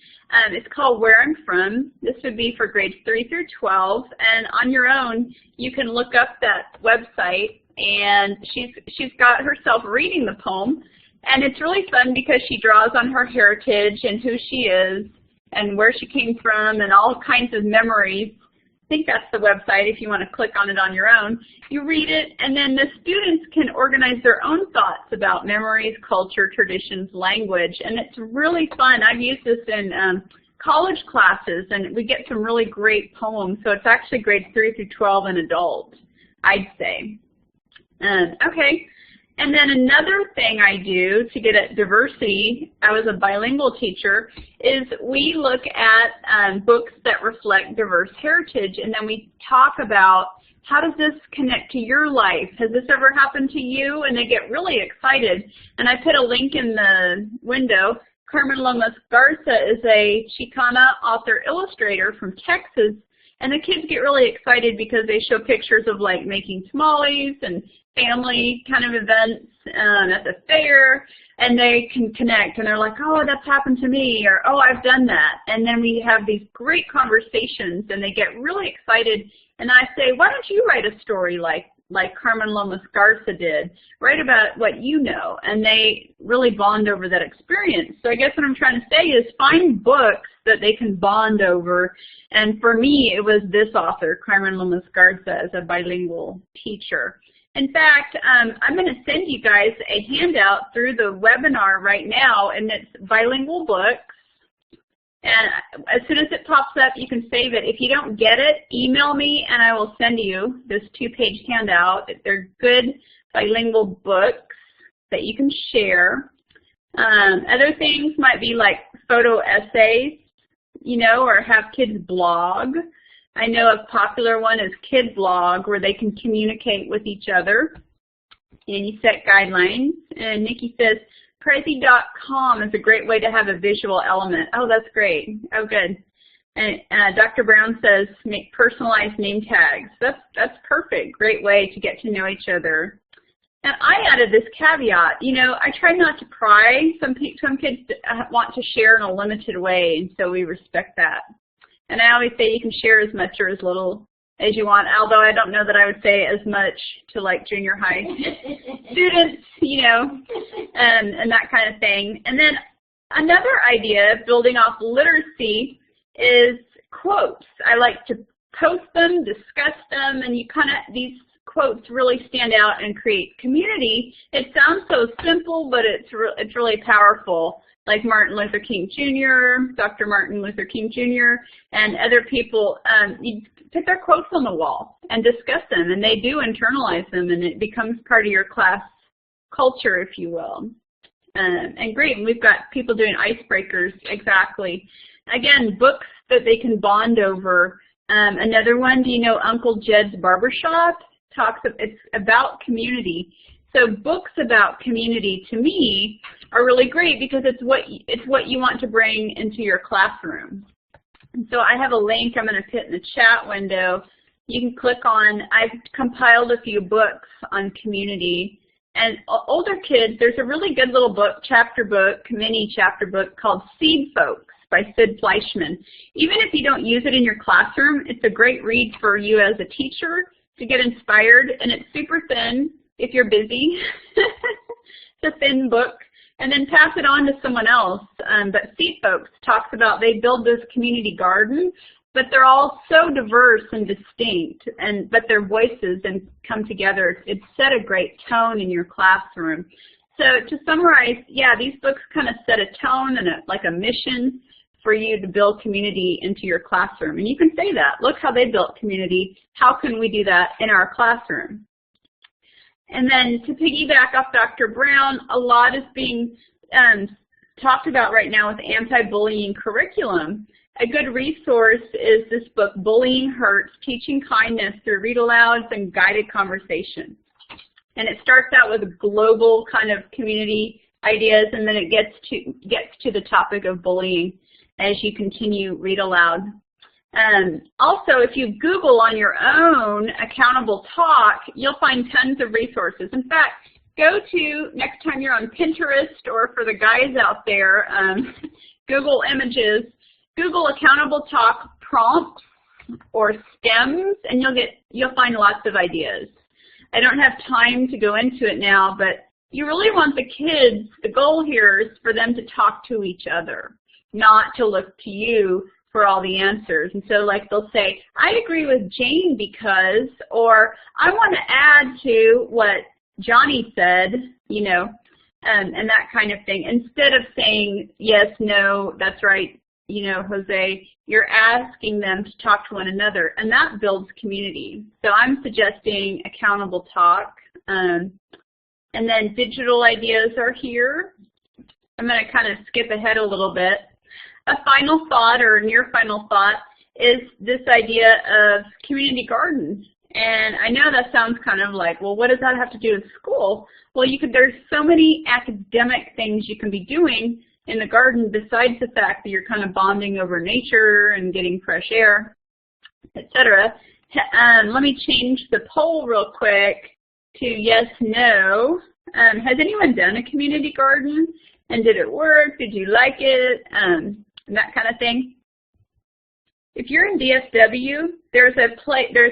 It's called Where I'm From. This would be for grades 3 through 12, and on your own, you can look up that website, and she's got herself reading the poem, and it's really fun because she draws on her heritage and who she is and where she came from and all kinds of memories. I think that's the website if you want to click on it on your own. You read it, and then the students can organize their own thoughts about memories, culture, traditions, language, and it's really fun. I've used this in college classes, and we get some really great poems, so it's actually grades 3 through 12 and adult, I'd say. Okay. And then another thing I do to get at diversity, I was a bilingual teacher, is we look at books that reflect diverse heritage, and then we talk about how does this connect to your life? Has this ever happened to you? And they get really excited. And I put a link in the window. Carmen Lomas Garza is a Chicana author-illustrator from Texas, and the kids get really excited because they show pictures of like making tamales and family kind of events at the fair, and they can connect, and they're like, oh, that's happened to me, or oh, I've done that. And then we have these great conversations, and they get really excited, and I say, why don't you write a story like Carmen Lomas Garza did? Write about what you know, and they really bond over that experience. So I guess what I'm trying to say is find books that they can bond over, and for me, it was this author, Carmen Lomas Garza, as a bilingual teacher. In fact, I'm going to send you guys a handout through the webinar right now, and it's bilingual books. And as soon as it pops up, you can save it. If you don't get it, email me, and I will send you this 2-page handout. They're good bilingual books that you can share. Other things might be like photo essays. or have kids blog. I know a popular one is Kid Blog, where they can communicate with each other, and you set guidelines. And Nikki says, Prezi.com is a great way to have a visual element. Oh, that's great. Oh, good. And Dr. Brown says, make personalized name tags. That's perfect. Great way to get to know each other. And I added this caveat. I try not to pry. Some kids want to share in a limited way, and so we respect that. And I always say you can share as much or as little as you want, although I don't know that I would say as much to like junior high students, and that kind of thing. And then another idea, building off literacy, is quotes. I like to post them, discuss them, and these quotes really stand out and create community. It sounds so simple, but it's really powerful. Like Martin Luther King Jr., Dr. Martin Luther King Jr., and other people, you put their quotes on the wall and discuss them, and they do internalize them, and it becomes part of your class culture, if you will. And great, we've got people doing icebreakers, exactly. Again, books that they can bond over. Another one, do you know Uncle Jed's Barbershop? It's about community. So books about community, to me, are really great because it's what you want to bring into your classroom. And so I have a link I'm going to put in the chat window. You can click on, I've compiled a few books on community. And older kids, there's a really good little book, mini chapter book called Seed Folks by Sid Fleischman. Even if you don't use it in your classroom, it's a great read for you as a teacher to get inspired, and it's super thin if you're busy. It's a thin book, and then pass it on to someone else. But Seed Folks talks about they build this community garden, but they're all so diverse and distinct, but their voices and come together. It's set a great tone in your classroom. So to summarize, yeah, these books kind of set a tone and like a mission for you to build community into your classroom. And you can say that. Look how they built community. How can we do that in our classroom? And then to piggyback off Dr. Brown, a lot is being talked about right now with anti-bullying curriculum. A good resource is this book, Bullying Hurts, Teaching Kindness Through Read-Alouds and Guided Conversation. And it starts out with global kind of community ideas, and then it gets to the topic of bullying as you continue read aloud. Also, if you Google on your own accountable talk, you'll find tons of resources. In fact, go to, next time you're on Pinterest, or for the guys out there, Google Images, Google accountable talk prompts or stems, and you'll find lots of ideas. I don't have time to go into it now, but you really want the kids, the goal here is for them to talk to each other, not to look to you for all the answers. And so like they'll say, I agree with Jane because, or I want to add to what Johnny said, and that kind of thing. Instead of saying, yes, no, that's right, Jose, you're asking them to talk to one another, and that builds community. So I'm suggesting accountable talk. And then digital ideas are here. I'm going to kind of skip ahead a little bit. A final thought, or near final thought, is this idea of community gardens. And I know that sounds kind of like, well, what does that have to do with school? Well, there's so many academic things you can be doing in the garden besides the fact that you're kind of bonding over nature and getting fresh air, etc. Let me change the poll real quick to yes, no. Has anyone done a community garden? And did it work? Did you like it? And that kind of thing. If you're in DFW, there's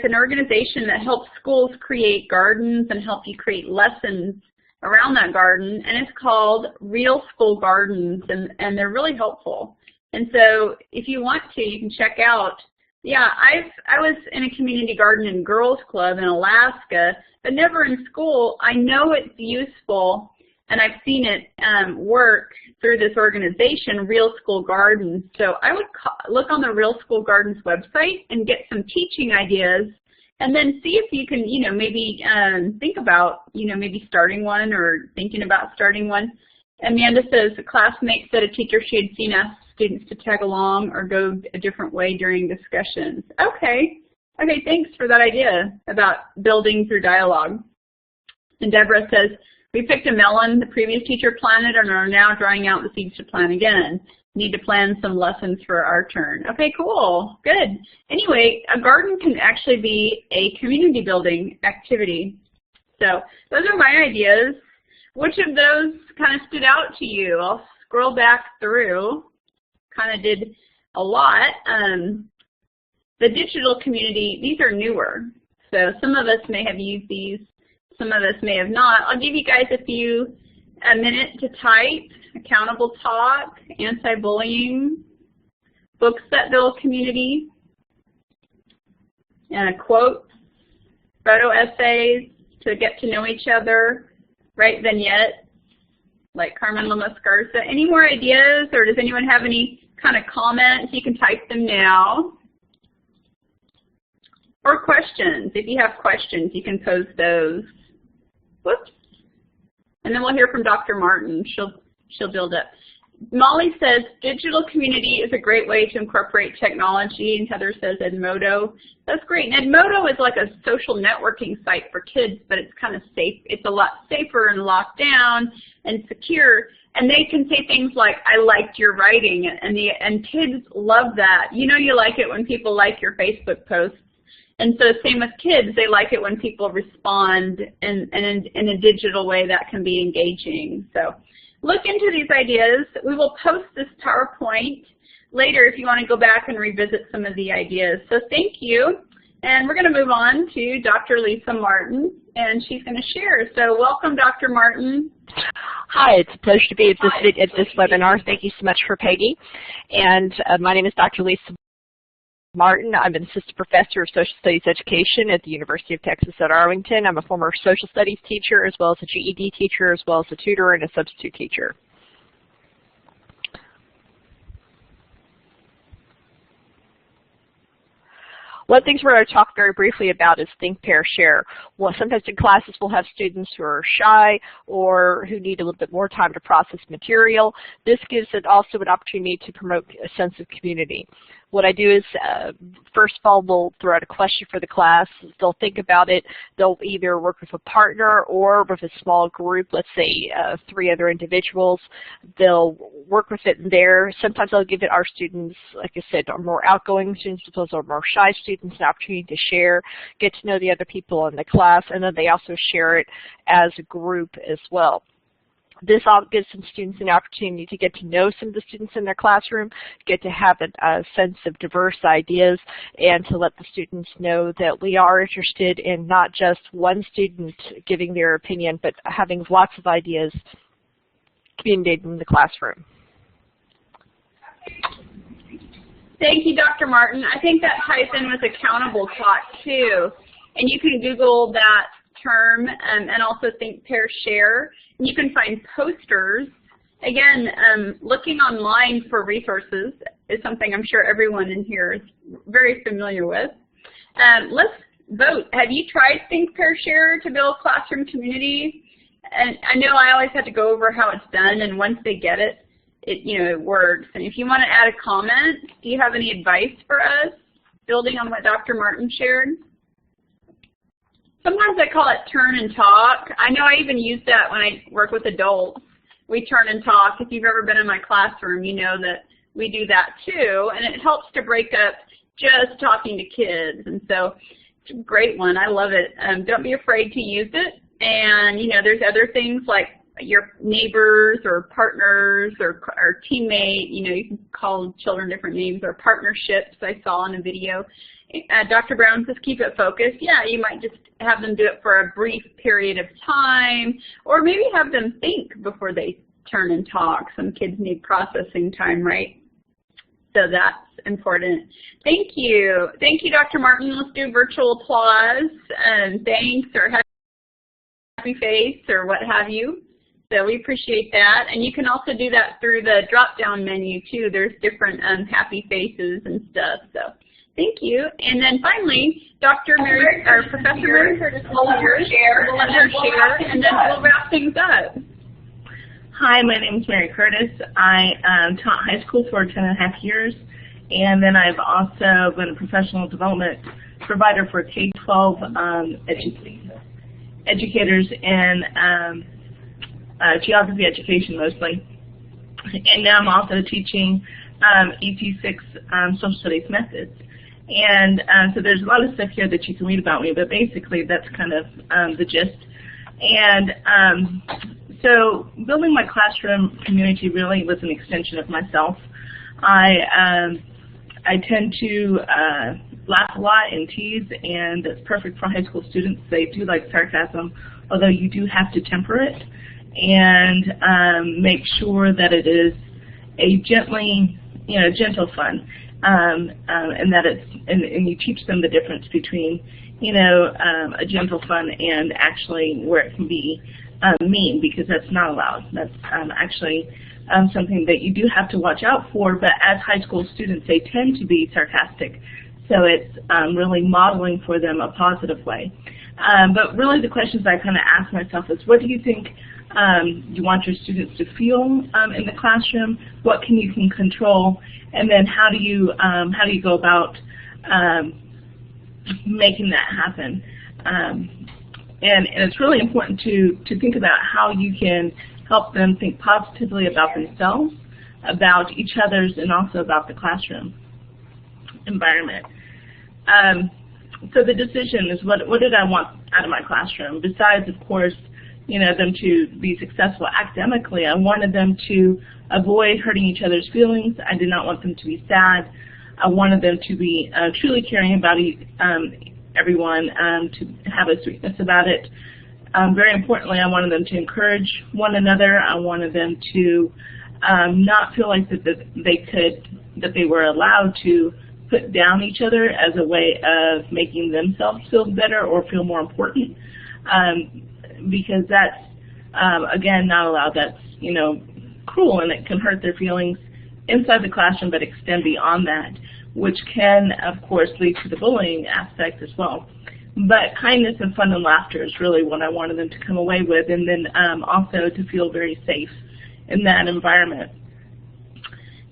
an organization that helps schools create gardens and help you create lessons around that garden, and it's called Real School Gardens, and they're really helpful. And so if you want to, you can check out. Yeah, I was in a community garden in Girls Club in Alaska, but never in school. I know it's useful, and I've seen it work through this organization, Real School Gardens. So I would look on the Real School Gardens website and get some teaching ideas, and then see if you can, maybe think about, maybe starting one or thinking about starting one. Amanda says, a classmate said a teacher she had seen asked students to tag along or go a different way during discussions. Okay. Okay, thanks for that idea about building through dialogue. And Deborah says, we picked a melon the previous teacher planted and are now drying out the seeds to plant again. Need to plan some lessons for our turn. Okay, cool. Good. Anyway, a garden can actually be a community building activity. So those are my ideas. Which of those kind of stood out to you? I'll scroll back through. Kind of did a lot. The digital community, these are newer. So some of us may have used these. Some of us may have not. I'll give you guys a minute to type. Accountable talk, anti-bullying, books that build community, and quotes, photo essays to get to know each other, write vignettes like Carmen Lomas Garza. Any more ideas, or does anyone have any kind of comments? You can type them now. Or questions. If you have questions, you can pose those. Whoops. And then we'll hear from Dr. Martin. She'll build up. Molly says, digital community is a great way to incorporate technology, and Heather says Edmodo. That's great. And Edmodo is like a social networking site for kids, but it's kind of safe. It's a lot safer and locked down and secure, and they can say things like, I liked your writing, and kids love that. You know you like it when people like your Facebook posts. And so same with kids, they like it when people respond in a digital way that can be engaging. So look into these ideas. We will post this PowerPoint later if you want to go back and revisit some of the ideas. So thank you. And we're going to move on to Dr. Leisa Martin, and she's going to share. So welcome, Dr. Martin. Hi, it's a pleasure to be at this webinar. Thank you so much for Peggy. And my name is Dr. Leisa Martin. I'm an assistant professor of social studies education at the University of Texas at Arlington. I'm a former social studies teacher as well as a GED teacher as well as a tutor and a substitute teacher. One of the things we're going to talk very briefly about is think, pair, share. Well, sometimes in classes we'll have students who are shy or who need a little bit more time to process material. This gives it also an opportunity to promote a sense of community. What I do is, first of all, we'll throw out a question for the class. They'll think about it. They'll either work with a partner or with a small group, let's say 3 other individuals. They'll work with it there. Sometimes I'll give it our students, like I said, our more outgoing students, those are more shy students, an opportunity to share, get to know the other people in the class, and then they also share it as a group as well. This all gives some students an opportunity to get to know some of the students in their classroom, get to have a sense of diverse ideas, and to let the students know that we are interested in not just one student giving their opinion, but having lots of ideas communicated in the classroom. Thank you, Dr. Martin. I think that ties in with accountable talk, too. And you can Google that term and also think, pair, share. And you can find posters. Again, looking online for resources is something I'm sure everyone in here is very familiar with. Let's vote. Have you tried think, pair, share to build classroom community? And I know I always have to go over how it's done, and once they get it, it works. And if you want to add a comment, do you have any advice for us, building on what Dr. Martin shared? Sometimes I call it turn and talk. I know I even use that when I work with adults. We turn and talk. If you've ever been in my classroom, you know that we do that too. And it helps to break up just talking to kids. And so it's a great one. I love it. Don't be afraid to use it. And, there's other things like your neighbors or partners or teammate. You can call children different names, or partnerships I saw in a video. Dr. Brown says keep it focused. Yeah, you might just have them do it for a brief period of time, or maybe have them think before they turn and talk. Some kids need processing time, right? So that's important. Thank you. Thank you, Dr. Martin. Let's do virtual applause and thanks or happy face or what have you. So we appreciate that. And you can also do that through the drop-down menu, too. There's different happy faces and stuff. So thank you. And then finally, Professor Mary Curtis will let her share, and then we'll wrap things up. Hi, my name is Mary Curtis. I taught high school for 10.5 years, and then I've also been a professional development provider for K-12 educators in geography education mostly. And now I'm also teaching ET6 social studies methods. And so there's a lot of stuff here that you can read about me, but basically that's kind of the gist. And so building my classroom community really was an extension of myself. I tend to laugh a lot and tease, and that's perfect for high school students. They do like sarcasm, although you do have to temper it and make sure that it is a gentle fun, and that it's and you teach them the difference between a gentle fun and actually where it can be mean, because that's not allowed. That's actually something that you do have to watch out for, but as high school students they tend to be sarcastic, so it's really modeling for them a positive way. But really the questions I kind of ask myself is, what do you think you want your students to feel in the classroom? What can you control? And then how do you go about making that happen? And it's really important to think about how you can help them think positively about themselves, about each other's, and also about the classroom environment. So the decision is, what did I want out of my classroom? Besides, of course, them to be successful academically, I wanted them to avoid hurting each other's feelings. I did not want them to be sad. I wanted them to be truly caring about everyone, to have a sweetness about it. Very importantly, I wanted them to encourage one another. I wanted them to not feel like that they were allowed to put down each other as a way of making themselves feel better or feel more important, because that's again not allowed. That's cruel, and it can hurt their feelings inside the classroom, but extend beyond that, which can of course lead to the bullying aspect as well. But kindness and fun and laughter is really what I wanted them to come away with, and then also to feel very safe in that environment.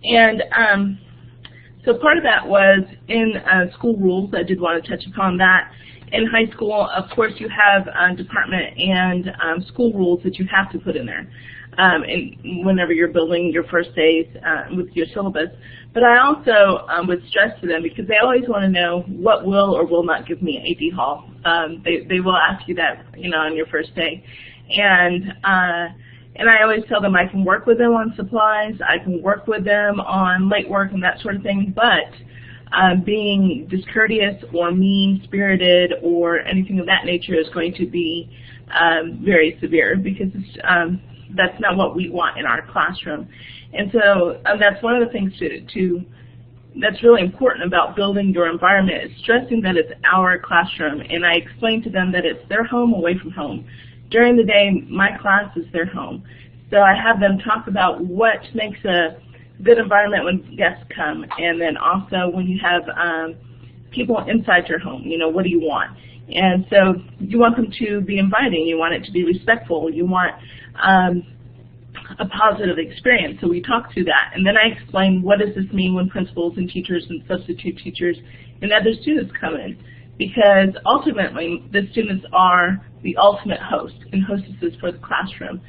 And so part of that was in school rules. I did want to touch upon that. In high school, of course, you have department and school rules that you have to put in there and whenever you're building your first days with your syllabus. But I also would stress to them, because they always want to know what will or will not give me AP Hall. They will ask you that, on your first day. And I always tell them I can work with them on supplies, I can work with them on late work and that sort of thing, but being discourteous or mean-spirited or anything of that nature is going to be very severe, because that's not what we want in our classroom. And so that's one of the things that's really important about building your environment, is stressing that it's our classroom. And I explain to them that it's their home away from home. During the day, my class is their home. So I have them talk about what makes a good environment when guests come, and then also when you have people inside your home, what do you want? And so you want them to be inviting, you want it to be respectful, you want a positive experience. So we talk through that, and then I explain, what does this mean when principals and teachers and substitute teachers and other students come in? Because ultimately the students are the ultimate host and hostesses for the classroom.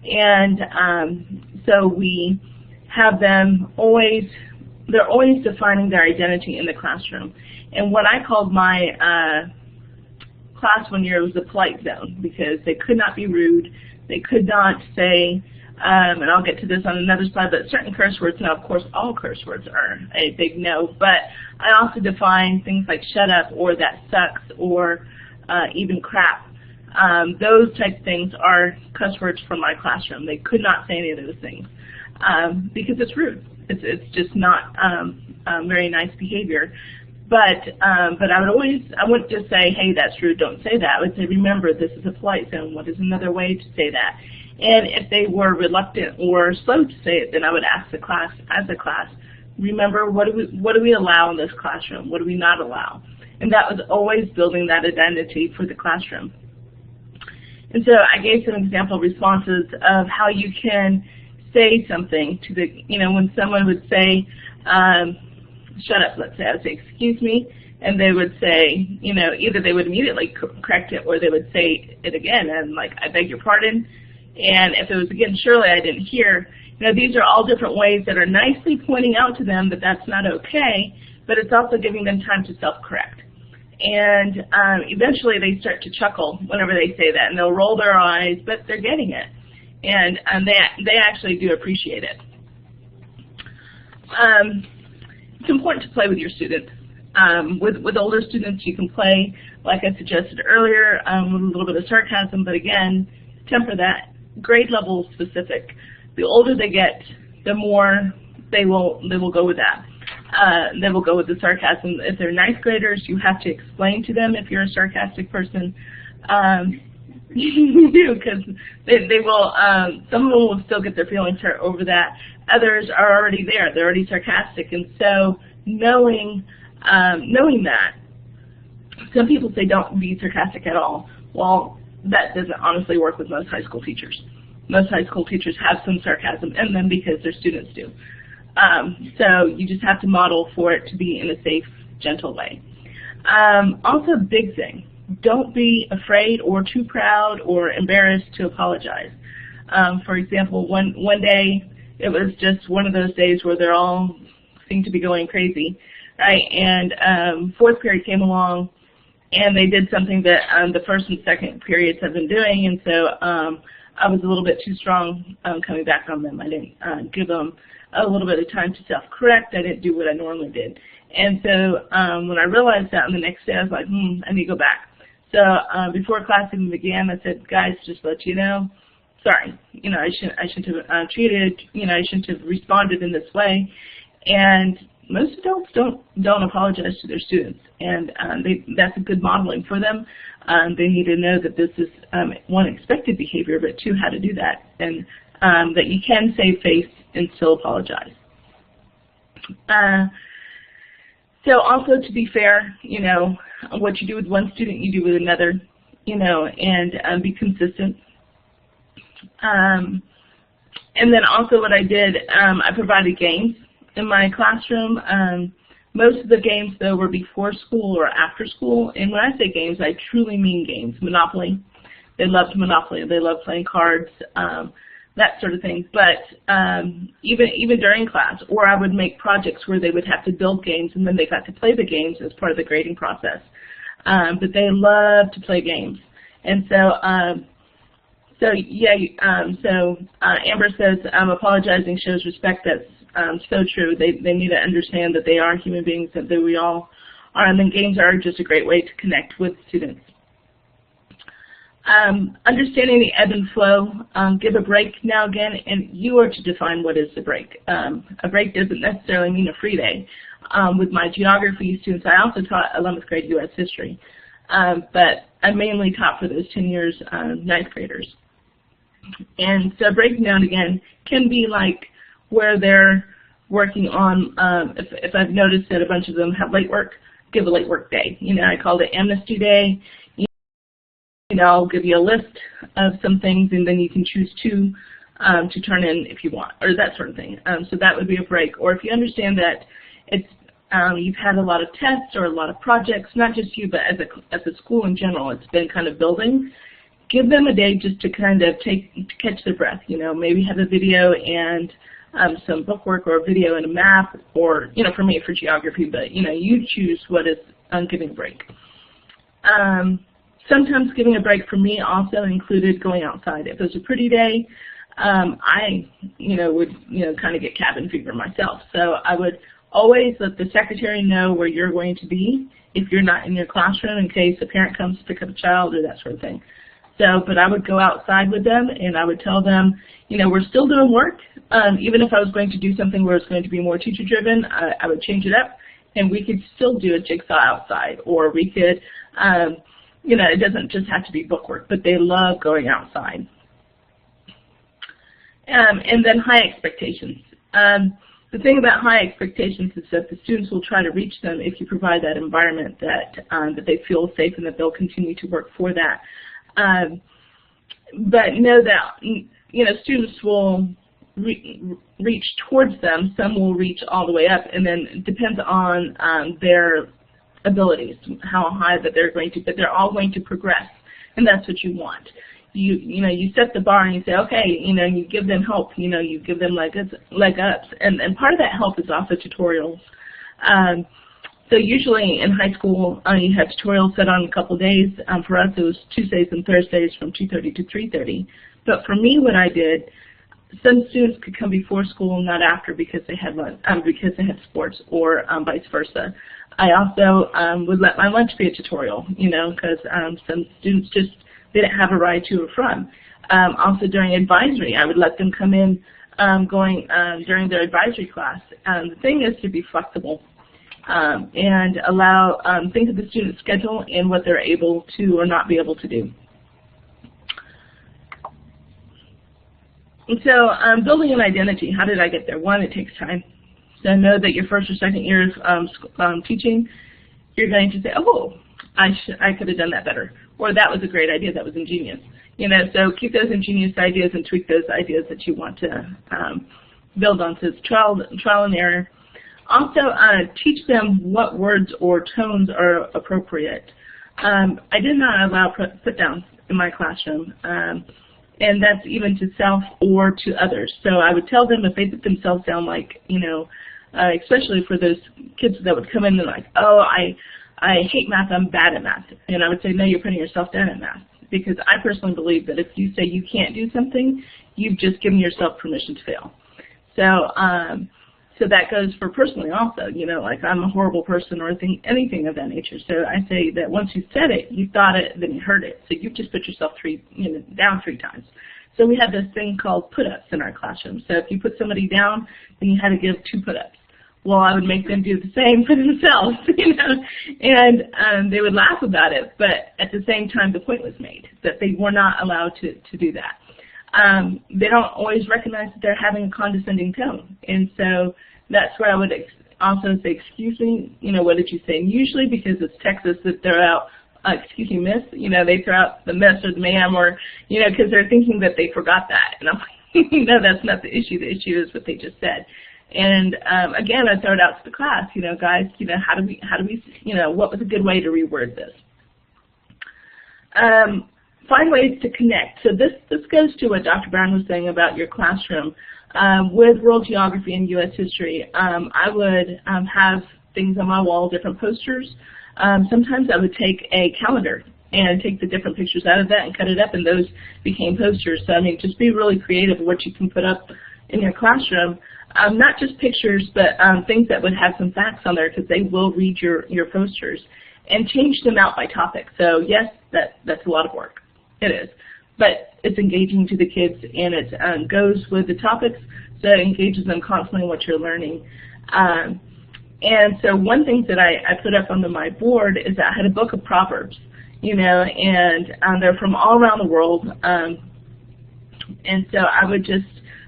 And so we have them they're always defining their identity in the classroom. And what I called my class one year was the polite zone, because they could not be rude, they could not say, and I'll get to this on another slide, but certain curse words. Now, of course, all curse words are a big no, but I also define things like shut up, or that sucks, or even crap. Those type of things are cuss words from my classroom. They could not say any of those things because it's rude. It's just not very nice behavior. But I wouldn't just say, hey, that's rude, don't say that. I would say, remember, this is a polite zone. What is another way to say that? And if they were reluctant or slow to say it, then I would ask the class, as a class, remember, what do we allow in this classroom? What do we not allow? And that was always building that identity for the classroom. And so I gave some example responses of how you can say something to the, when someone would say, shut up, let's say, I would say, excuse me, and they would say, either they would immediately correct it or they would say it again and like, I beg your pardon. And if it was again, surely I didn't hear. These are all different ways that are nicely pointing out to them that that's not okay, but it's also giving them time to self-correct. And eventually they start to chuckle whenever they say that, and they'll roll their eyes, but they're getting it. And they actually do appreciate it. It's important to play with your students. With older students, you can play, like I suggested earlier, with a little bit of sarcasm, but again, temper that. Grade level specific. The older they get, the more they will go with that. They will go with the sarcasm. If they're ninth graders, you have to explain to them if you're a sarcastic person. You do, because they will. Some of them will still get their feelings hurt over that. Others are already there. They're already sarcastic, and so knowing that, some people say don't be sarcastic at all. Well, that doesn't honestly work with most high school teachers. Most high school teachers have some sarcasm in them because their students do. So you just have to model for it to be in a safe, gentle way. Also, a big thing, don't be afraid or too proud or embarrassed to apologize. For example, one day, it was just one of those days where they're all seem to be going crazy, right? And fourth period came along, and they did something that the first and second periods have been doing, and so I was a little bit too strong coming back on them. I didn't give them a little bit of time to self-correct. I didn't do what I normally did. And so when I realized that on the next day, I was like, I need to go back. So before class even began, I said, guys, just to let you know, sorry, I shouldn't have I shouldn't have responded in this way. And most adults don't apologize to their students, and that's a good modeling for them. They need to know that this is one, expected behavior, but two, how to do that, and that you can save face and still apologize. So also, to be fair, what you do with one student, you do with another, and be consistent. And then also what I did, I provided games in my classroom. Most of the games, though, were before school or after school. And when I say games, I truly mean games. Monopoly. They loved Monopoly. They loved playing cards, that sort of thing. But even during class, or I would make projects where they would have to build games, and then they got to play the games as part of the grading process. But they love to play games. And so, Amber says, apologizing shows respect. That's so true. They need to understand that they are human beings, that we all are, and then games are just a great way to connect with students. Understanding the ebb and flow, give a break now again, and you are to define what is a break. A break doesn't necessarily mean a free day. With my geography students, I also taught 11th grade U.S. history, but I mainly taught for those 10 years 9th graders. And so break now and again can be like where they're working on, if I've noticed that a bunch of them have late work, give a late work day. I called it Amnesty Day. I'll give you a list of some things, and then you can choose two to turn in if you want, or that sort of thing. So that would be a break. Or if you understand that it's you've had a lot of tests or a lot of projects, not just you, but as a school in general, it's been kind of building. Give them a day just to kind of catch their breath. Maybe have a video and some bookwork, or a video and a map, or for me for geography. But you choose what is giving a break. Sometimes giving a break for me also included going outside. If it was a pretty day, I would kind of get cabin fever myself. So I would always let the secretary know where you're going to be if you're not in your classroom, in case a parent comes to pick up a child or that sort of thing. So, but I would go outside with them, and I would tell them, we're still doing work. Even if I was going to do something where it's going to be more teacher-driven, I would change it up, and we could still do a jigsaw outside, or we could, it doesn't just have to be bookwork, but they love going outside. And then high expectations. The thing about high expectations is that the students will try to reach them if you provide that environment that they feel safe and that they'll continue to work for that. but know that students will reach towards them. Some will reach all the way up, and then it depends on their abilities, how high that they're going to, but they're all going to progress, and that's what you want. You set the bar and you say, okay, you give them help, you give them leg ups, and part of that help is also tutorials. So usually in high school, you have tutorials set on a couple days. For us, it was Tuesdays and Thursdays from 2:30 to 3:30. But for me, what I did, some students could come before school, not after, because they had sports, or vice versa. I also would let my lunch be a tutorial, because some students just didn't have a ride to or from. Also during advisory, I would let them come in during their advisory class. The thing is to be flexible and allow, think of the student's schedule and what they're able to or not be able to do. And so building an identity, how did I get there? One, it takes time. So know that your first or second year of teaching, you're going to say, oh, I could have done that better. Or that was a great idea, that was ingenious. So keep those ingenious ideas and tweak those ideas that you want to build on. So it's trial and error. Also, teach them what words or tones are appropriate. I did not allow put-downs in my classroom. And that's even to self or to others. So I would tell them if they put themselves down, like, especially for those kids that would come in and like, oh, I hate math, I'm bad at math. And I would say, no, you're putting yourself down at math. Because I personally believe that if you say you can't do something, you've just given yourself permission to fail. So that goes for personally also, like I'm a horrible person or anything of that nature. So I say that once you said it, you thought it, then you heard it. So you've just put yourself down 3 times. So we had this thing called put-ups in our classroom. So if you put somebody down, then you had to give 2 put-ups. Well, I would make them do the same for themselves, and they would laugh about it. But at the same time, the point was made that they were not allowed to do that. They don't always recognize that they're having a condescending tone. And so that's where I would also say, excuse me, what did you say? And usually because it's Texas that they're out, excuse me, miss, they throw out the miss or the ma'am or, because they're thinking that they forgot that. And I'm like, no, that's not the issue. The issue is what they just said. And again, I throw it out to the class, guys, how do we, what was a good way to reword this? Find ways to connect. So this goes to what Dr. Brown was saying about your classroom. With world geography and U.S. history, I would have things on my wall, different posters. Sometimes I would take a calendar and take the different pictures out of that and cut it up, and those became posters. So, just be really creative with what you can put up in your classroom. Not just pictures, but things that would have some facts on there, because they will read your posters. And change them out by topic. So yes, that's a lot of work. It is. But it's engaging to the kids, and it goes with the topics, so it engages them constantly in what you're learning. And so one thing that I put up on my board is that I had a book of Proverbs, and they're from all around the world. And so I would just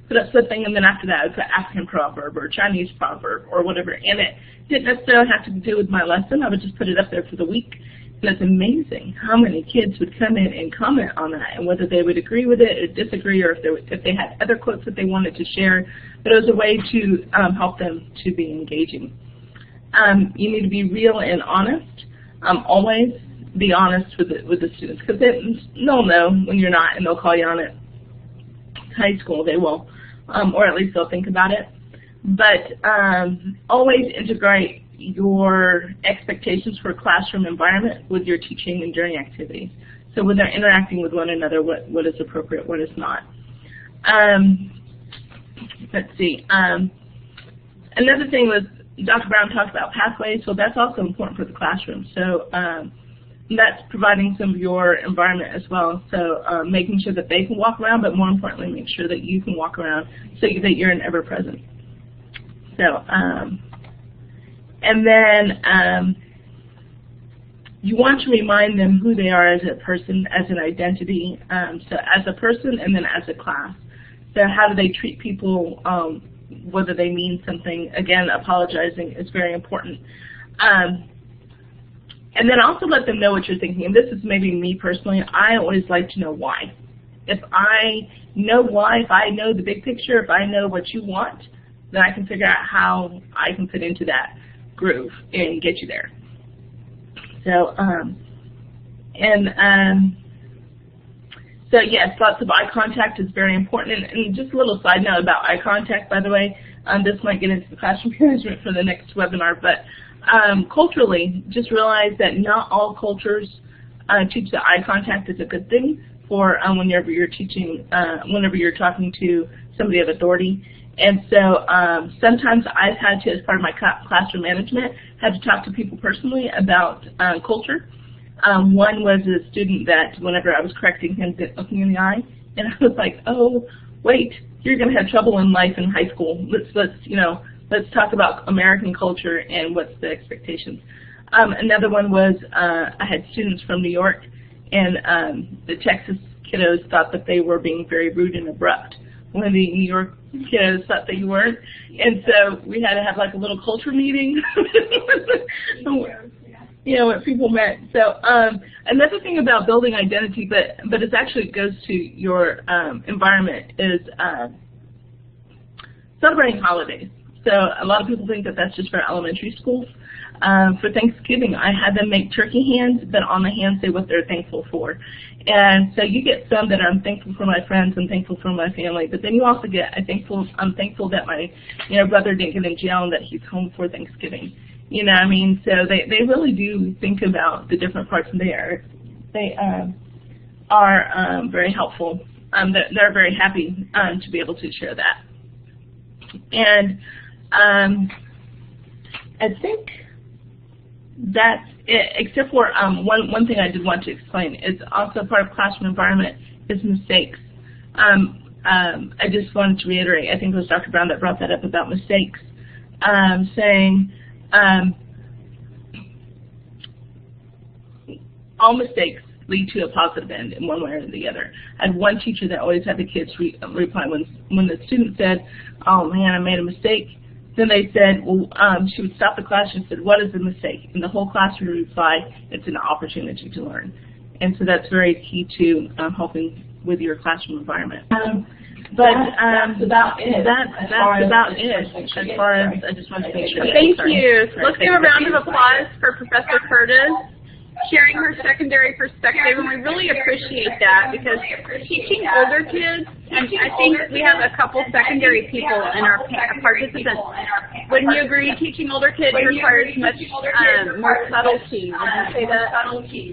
put up something, and then after that I would put African proverb or Chinese proverb or whatever. And it didn't necessarily have to do with my lesson. I would just put it up there for the week. And it's amazing how many kids would come in and comment on that, and whether they would agree with it or disagree, or if they had other quotes that they wanted to share. But it was a way to help them to be engaging. You need to be real and honest. Always be honest with the students, because they'll know when you're not, and they'll call you on it. High school, they will, or at least they'll think about it. But always integrate your expectations for a classroom environment with your teaching and during activities. So when they're interacting with one another, what is appropriate, what is not. Let's see. Another thing was Dr. Brown talked about pathways. So that's also important for the classroom. So that's providing some of your environment as well. So making sure that they can walk around, but more importantly, make sure that you can walk around so that you're an ever-present. So, and then you want to remind them who they are as a person, as an identity, so as a person and then as a class. So how do they treat people, whether they mean something. Again, apologizing is very important. And then also let them know what you're thinking. And this is maybe me personally. I always like to know why. If I know why, if I know the big picture, if I know what you want, then I can figure out how I can fit into that groove and get you there. So, so yes, lots of eye contact is very important. And just a little side note about eye contact, by the way, this might get into the classroom management for the next webinar, but culturally, just realize that not all cultures teach that eye contact is a good thing for whenever you're teaching, whenever you're talking to somebody of authority. And so sometimes I've had to, as part of my classroom management, had to talk to people personally about culture. One was a student that whenever I was correcting him, looking in the eye, and I was like, oh, wait, you're going to have trouble in life in high school. Let's talk about American culture and what's the expectations. Another one was I had students from New York, and the Texas kiddos thought that they were being very rude and abrupt when the New York kiddos thought that you weren't. And so we had to have like a little culture meeting. What people meant. So another thing about building identity, but it actually goes to your environment, is celebrating holidays. So a lot of people think that that's just for elementary schools. For Thanksgiving, I had them make turkey hands, but on the hands say what they're thankful for. And so you get some that I'm thankful for my friends, I'm thankful for my family, but then you also get I'm thankful that my brother didn't get in jail and that he's home for Thanksgiving. You know what I mean? So they really do think about the different parts of there. They are very helpful. They're very happy to be able to share that. And I think that's it, except for one thing I did want to explain is also part of classroom environment is mistakes. I just wanted to reiterate, I think it was Dr. Brown that brought that up about mistakes, saying all mistakes lead to a positive end in one way or the other. I had one teacher that always had the kids reply when the student said, oh man, I made a mistake. Then they said, well, she would stop the class and said, what is the mistake? And the whole class would reply, it's an opportunity to learn. And so that's very key to helping with your classroom environment. That's about it. That's about it. As far as I just wanted to make sure. Thank you. So let's give a round of applause for Professor Curtis sharing her secondary perspective, and we really appreciate that because teaching older kids, and I think we have a couple secondary people in our participants. Wouldn't you agree teaching older kids requires much more subtlety? Would you say that,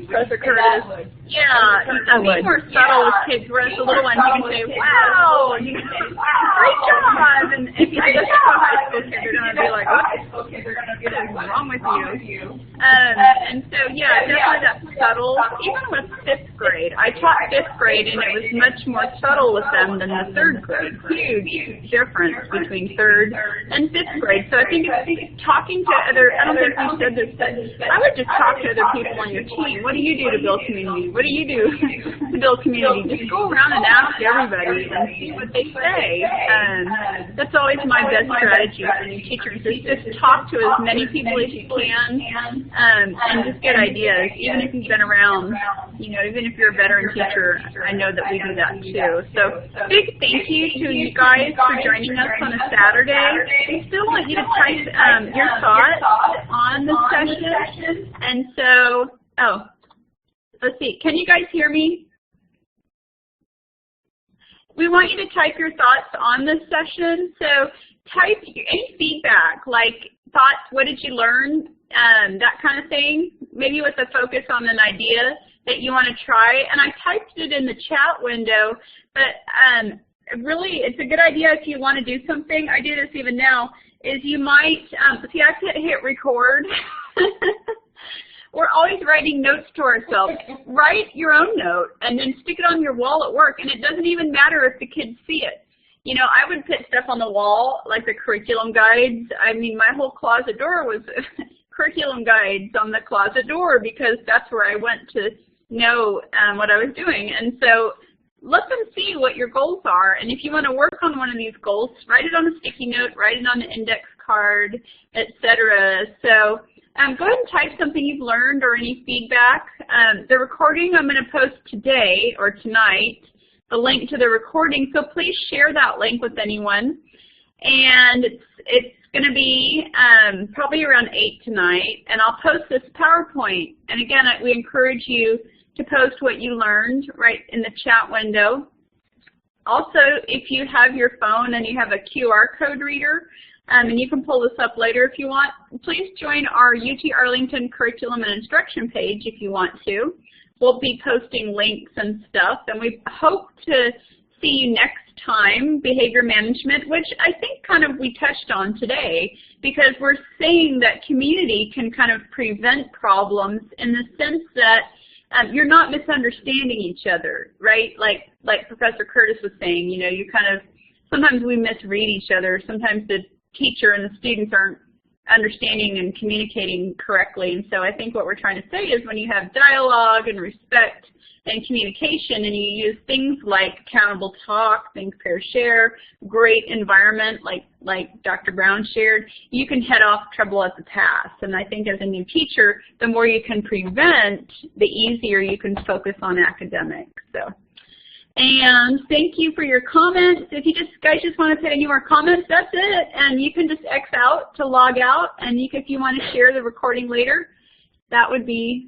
Professor Curtis? Yeah, you can be more subtle with kids, whereas the little ones you can say, wow, you can say, great job, and if you just go high school kids, they're going to be like, what is wrong with you? And so, yeah, definitely that's subtle. Even with 5th grade, I taught 5th grade, and it was much more subtle with them than the 3rd grade. Huge difference between 3rd and 5th grade. So I think it's talking to other, I don't think we said this, but I would just talk to other people on your team. What do you do to build community? What do you do to build community? Just go around and ask everybody and see what they say. That's always my best strategy for new teachers is just talk to as many people as you can and just get ideas. Even if you've been around, even if you're a veteran teacher, I know that we do that too. So big thank you to you guys for joining us on a Saturday. We still want you to type your thoughts on the session. And so, let's see. Can you guys hear me? We want you to type your thoughts on this session. So type any feedback, like thoughts, what did you learn, that kind of thing, maybe with a focus on an idea that you want to try. And I typed it in the chat window, but really it's a good idea if you want to do something. I do this even now, is you might, see I hit record. We're always writing notes to ourselves. Write your own note and then stick it on your wall at work, and it doesn't even matter if the kids see it. I would put stuff on the wall, like the curriculum guides. I mean, my whole closet door was curriculum guides on the closet door because that's where I went to know what I was doing. And so let them see what your goals are. And if you want to work on one of these goals, write it on a sticky note, write it on an index card, etc. So go ahead and type something you've learned or any feedback. The recording I'm going to post today or tonight the link to the recording, so please share that link with anyone. And it's going to be probably around 8 tonight, and I'll post this PowerPoint. And again, we encourage you to post what you learned right in the chat window. Also, if you have your phone and you have a QR code reader, and you can pull this up later if you want, please join our UT Arlington Curriculum and Instruction page if you want to. We'll be posting links and stuff, and we hope to see you next time, behavior management, which I think kind of we touched on today, because we're saying that community can kind of prevent problems in the sense that you're not misunderstanding each other, right? Like Professor Curtis was saying, you know, you kind of, sometimes we misread each other, sometimes the teacher and the students aren't understanding and communicating correctly. And so I think what we're trying to say is when you have dialogue and respect and communication and you use things like accountable talk, think, pair, share, great environment like Dr. Brown shared, you can head off trouble at the pass. And I think as a new teacher, the more you can prevent, the easier you can focus on academics. So. And thank you for your comments. If you guys just want to put any more comments, that's it. And you can just X out to log out. And if you want to share the recording later, that would be